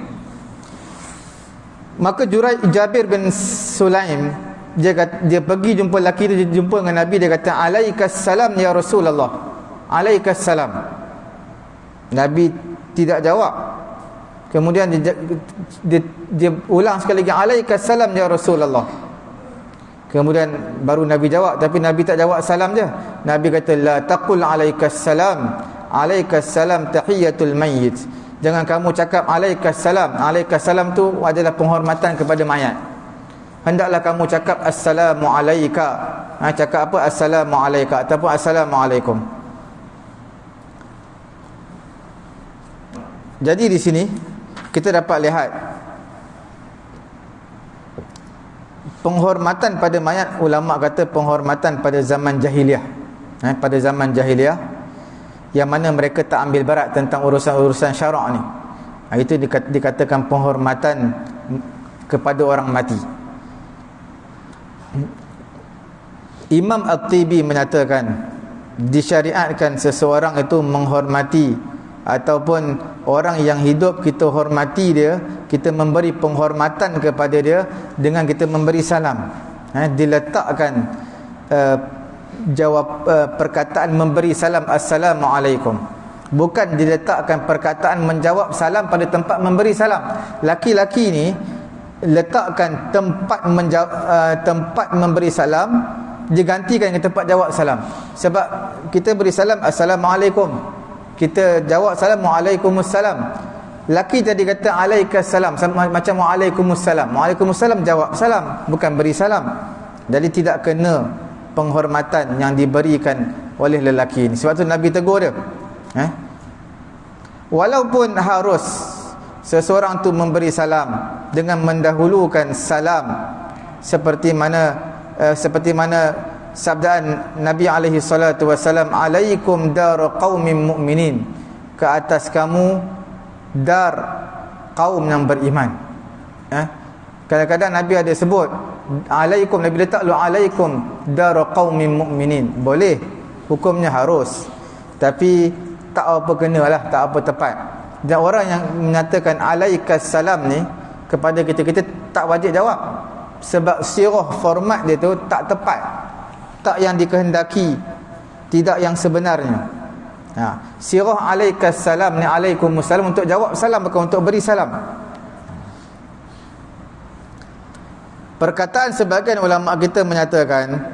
Maka Jabir bin Sulaim, dia pergi jumpa lelaki tu, dia jumpa dengan Nabi, dia kata alaikas salam ya Rasulullah, alaikas salam. Nabi tidak jawab. Kemudian dia ulang sekali lagi, alaikas salam ya Rasulullah. Kemudian baru Nabi jawab, tapi Nabi tak jawab salam je. Nabi kata la taqul alaikas salam, alaikas salam tahiyatul mayyit. Jangan kamu cakap alaikas salam. Alaikas salam tu adalah penghormatan kepada mayat. Hendaklah kamu cakap assalamu alayka. Cakap apa? Assalamu alayka ataupun assalamualaikum. Jadi di sini kita dapat lihat penghormatan pada mayat. Ulama kata penghormatan pada zaman jahiliah, pada zaman jahiliah, yang mana mereka tak ambil barat tentang urusan-urusan syarak ni. Itu dikatakan penghormatan kepada orang mati. Imam At-Tibi menyatakan disyariatkan seseorang itu menghormati ataupun orang yang hidup, kita hormati dia, kita memberi penghormatan kepada dia dengan kita memberi salam. Diletakkan jawab perkataan memberi salam assalamualaikum, bukan diletakkan perkataan menjawab salam pada tempat memberi salam. Laki-laki ni letakkan tempat tempat memberi salam digantikan dengan tempat jawab salam. Sebab kita beri salam assalamualaikum, kita jawab salam waalaikumsalam. Laki tadi kata alaikassalam, macam waalaikumsalam. Waalaikumsalam jawab salam, bukan beri salam. Jadi tidak kena penghormatan yang diberikan oleh lelaki ini. Sebab tu Nabi tegur dia. Walaupun harus seseorang tu memberi salam dengan mendahulukan salam, seperti mana sabdaan Nabi alaihi salatu wasalam, alaikum dar qaumin mu'minin, ke atas kamu dar kaum yang beriman. Kadang-kadang Nabi ada sebut alaikum, Nabi letak lu alaikum dar qaumin mu'minin. Boleh, hukumnya harus, tapi tak apa kenalah, tak apa tepat. Dan orang yang menyatakan alaikas salam ni kepada kita tak wajib jawab, sebab sirah format dia tu tak tepat, tak yang dikehendaki, tidak yang sebenarnya. Sirah alaikas salam ni alaikumussalam untuk jawab salam, bukan untuk beri salam. Perkataan sebahagian ulama kita menyatakan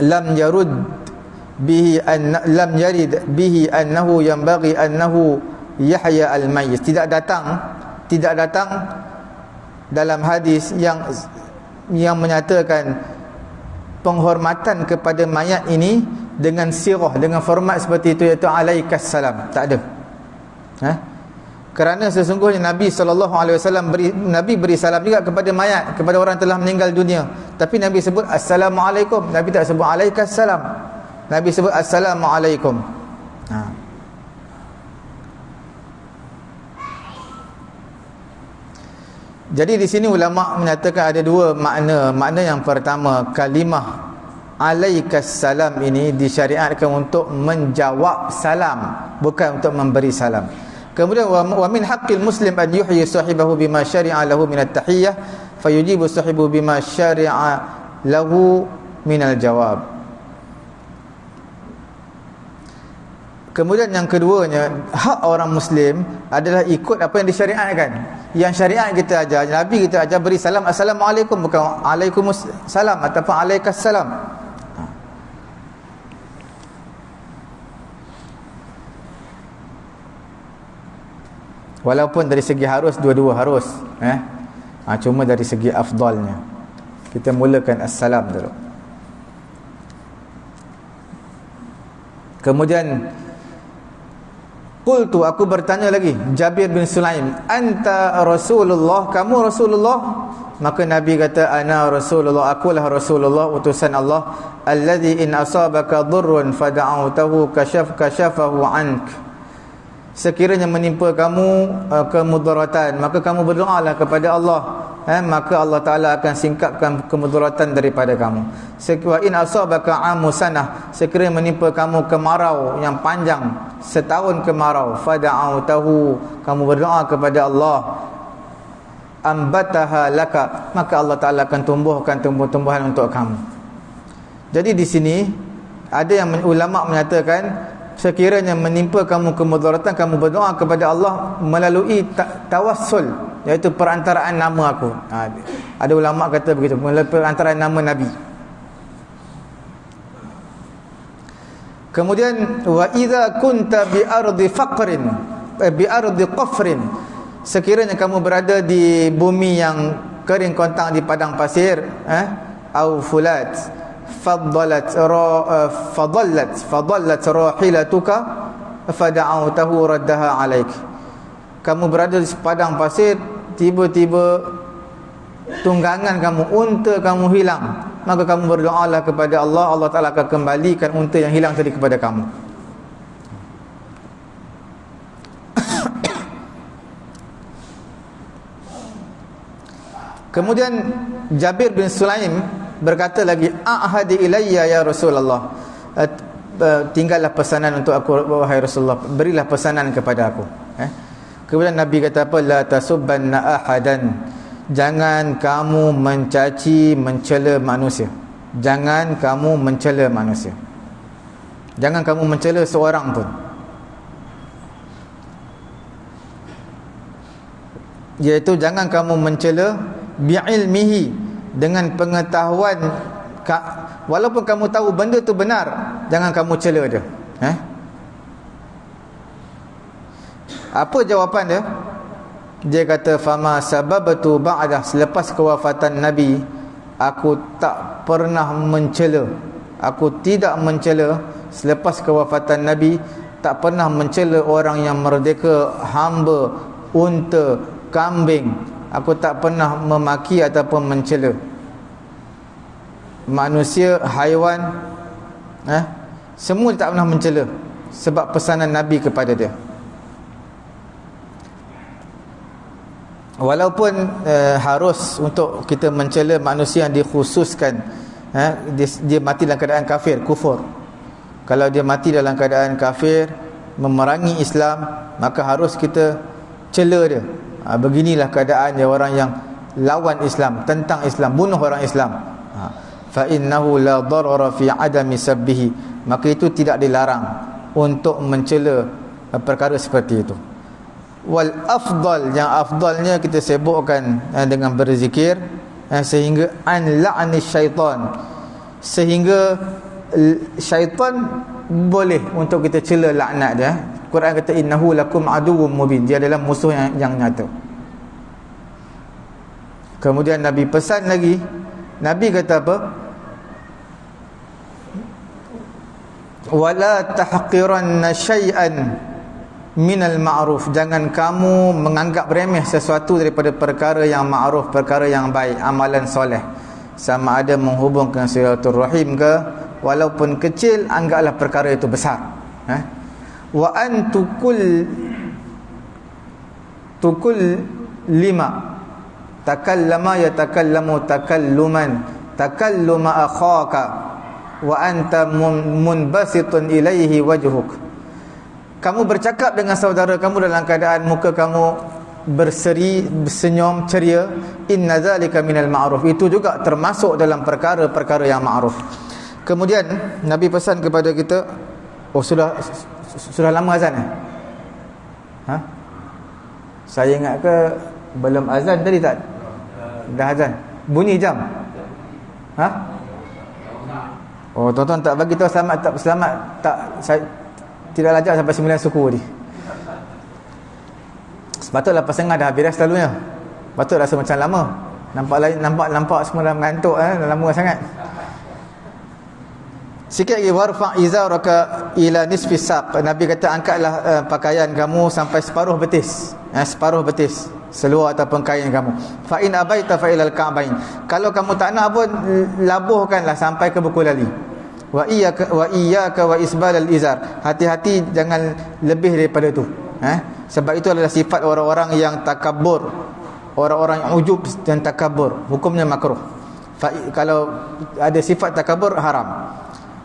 lam yarid bihi annahu yanbaghi annahu yahya al-mayyit. Tidak datang dalam hadis yang menyatakan penghormatan kepada mayat ini dengan sirah, dengan format seperti itu, iaitu alaikas salam. Tak ada. Kerana sesungguhnya Nabi SAW Nabi beri salam juga kepada mayat, kepada orang telah meninggal dunia. Tapi Nabi sebut assalamualaikum, Nabi tak sebut alaikas salam. Nabi sebut assalamualaikum. Jadi di sini ulama menyatakan ada dua makna. Makna yang pertama, kalimah alaikas salam ini disyariatkan untuk menjawab salam, bukan untuk memberi salam. Kemudian wa min haqqil muslim an yuhyi sahibahu bima syari'a lahu min at-tahiyyah fayujibu sahibu bima syari'a lahu min al-jawab. Kemudian yang keduanya, hak orang Muslim adalah ikut apa yang disyariatkan. Yang syariat kita ajar, Nabi kita ajar beri salam assalamualaikum, bukan alaikumussalam ataupun alaikas salam. Walaupun dari segi harus, dua-dua harus, cuma dari segi afdalnya kita mulakan assalam dulu. Kemudian qultu, aku bertanya lagi, Jabir bin Sulaim, anta Rasulullah, kamu Rasulullah? Maka Nabi kata, ana Rasulullah, akulah Rasulullah, utusan Allah, alladhi in asabaka dhurrun fada'awtahu kashafahu ank. Sekiranya menimpa kamu kemudaratan, maka kamu berdoalah kepada Allah, maka Allah Ta'ala akan singkapkan kemudaratan daripada kamu. Wa in asabaka amu sanah, sekiranya menimpa kamu kemarau yang panjang, setahun kemarau, fada'awtahu, kamu berdoa kepada Allah, ambataha laka, maka Allah Ta'ala akan tumbuhkan tumbuh-tumbuhan untuk kamu. Jadi di sini ada yang ulama menyatakan, sekiranya menimpa kamu kemudaratan, kamu berdoa kepada Allah melalui tawassul, iaitu perantaraan nama aku. Ada ulama kata begitu, melalui perantaraan nama Nabi. Kemudian wa idza kunta bi ardi faqrin, bi ardi qafrin, sekiranya kamu berada di bumi yang kering kontang, di padang pasir, au fulat, fadallat rahilatuka fada'awtahu raddaha alaik. Kamu berada di padang pasir, tiba-tiba tunggangan kamu, unta kamu hilang, maka kamu berdoalah kepada Allah, Allah Ta'ala akan kembalikan unta yang hilang tadi kepada kamu. Kemudian Jabir bin Sulaim berkata lagi, ahadi ilayya ya Rasulullah, tinggallah pesanan untuk aku wahai Rasulullah, berilah pesanan kepada aku. Kemudian Nabi kata apa? La tasubbanna ahadan, jangan kamu mencaci mencela manusia. Jangan kamu mencela manusia, jangan kamu mencela seorang pun. Iaitu jangan kamu mencela bi'ilmihi, dengan pengetahuan, walaupun kamu tahu benda tu benar, jangan kamu cela dia. Apa jawapan dia? Dia kata, fama sababtu ba'dah, selepas kewafatan Nabi, aku tak pernah mencela, aku tidak mencela selepas kewafatan Nabi, tak pernah mencela orang yang merdeka, hamba, unta, kambing. Aku tak pernah memaki ataupun mencela manusia, haiwan, semua tak pernah mencela, sebab pesanan Nabi kepada dia. Walaupun harus untuk kita mencela manusia yang dikhususkan, dia mati dalam keadaan kafir, kufur. Kalau dia mati dalam keadaan kafir, memerangi Islam, maka harus kita cela dia. Beginilah keadaan orang yang lawan Islam, tentang Islam, bunuh orang Islam. Fa innahu la darara fi adami sabbihi, maka itu tidak dilarang untuk mencela perkara seperti itu. Wal afdal, yang afdalnya kita sibukkan dengan berzikir, sehingga an la'ni syaitan, sehingga syaitan boleh untuk kita cela laknat dia. Quran kata innahu lakum aduwwum mubin, dia adalah musuh yang nyata. Kemudian Nabi pesan lagi, Nabi kata apa? Wala tahqiranna syai'an minal ma'ruf, jangan kamu menganggap remeh sesuatu daripada perkara yang ma'ruf, perkara yang baik, amalan soleh. Sama ada menghubungkan silaturahim ke, walaupun kecil, anggaplah perkara itu besar. Wa an tukul lima takallama yatakallamu takalluman takalluma akhaka wa anta munbasitun ilaihi wajhuk. Kamu bercakap dengan saudara kamu dalam keadaan muka kamu berseri, senyum, ceria. Inna zalika minal ma'ruf, itu juga termasuk dalam perkara-perkara yang ma'ruf. Kemudian Nabi pesan kepada kita, sudah lama azan Saya ingat ke belum azan tadi tak? Dah azan. Bunyi jam. Tuan-tuan tak bagi tahu selamat tak selamat tak, saya tidak lajak sampai 9 suku ni. Patutlah pasangah dah habis dah selalunya. Patut rasa macam lama. Nampak semua dah mengantuk, dah lama sangat. Sikit lagi, warfa' izaraka ila nisfi saq. Nabi kata angkatlah pakaian kamu sampai separuh betis. Separuh betis, seluar ataupun kain kamu. Fa in abaita fa ilal ka'bain. Kalau kamu tak nak pun labuhkanlah sampai ke buku lali. Wa iyyaka wa isbalal izar. Hati-hati jangan lebih daripada tu. Sebab itu adalah sifat orang-orang yang takabur, orang-orang yang ujub dan takabur. Hukumnya makruh. Kalau ada sifat takabur, haram.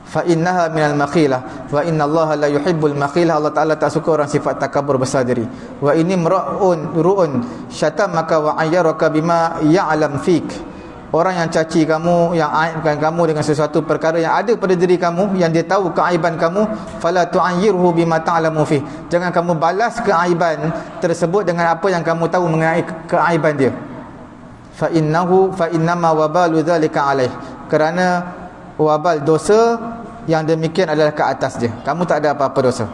Fa innaha minal makhilah wa innallaha la yuhibbul makhilah. Allah Taala tak suka orang sifat takabur, besar diri. Wa ini ru'un syatamaka wa ayyaraka bima ya'lam fik. Orang yang caci kamu, yang aibkan kamu dengan sesuatu perkara yang ada pada diri kamu, yang dia tahu keaiban kamu, fala tu'ayyirhu bima ta'lamu fi. Jangan kamu balas keaiban tersebut dengan apa yang kamu tahu mengenai keaiban dia. Fa innama wabalu dzalika alaih. Kerana wabal dosa yang demikian adalah ke atas dia. Kamu tak ada apa-apa dosa.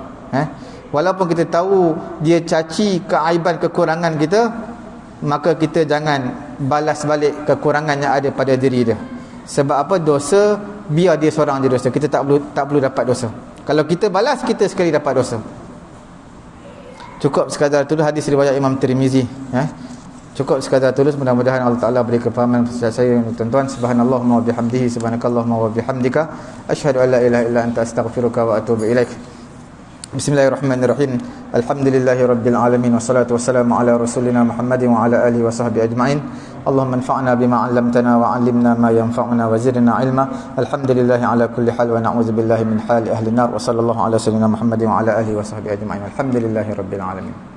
Walaupun kita tahu dia caci keaiban, kekurangan kita, maka kita jangan balas balik kekurangan yang ada pada diri dia. Sebab apa? Dosa, biar dia seorang je dosa. Kita tak perlu dapat dosa. Kalau kita balas, kita sekali dapat dosa. Cukup sekadar tulis hadis riwayat Imam Tirmizi. Cukup sekadar tulis. Mudah-mudahan Allah Ta'ala beri kefahaman kepada saya dan tuan-tuan. Subhanallahumma wa bihamdihi, subhanakallahumma wa bihamdika, asyhadu an la ilaha illa anta astaghfiruka wa atubu ilaik. Bismillahirrahmanirrahim. Alhamdulillahi rabbil alamin, wassalatu wassalamu ala rasulina Muhammadin wa ala alihi wa sahbihi ajma'in. Allahumma anfa'na bima 'allamtana wa 'allimna ma yanfa'una wa zidna 'ilma. Alhamdulillahi ala kulli hal wa na'udzu billahi min hali ahli nar. Wa sallallahu ala sayyidina Muhammadin wa ala alihi wa sahbihi ajma'in. Alhamdulillahi rabbil alamin.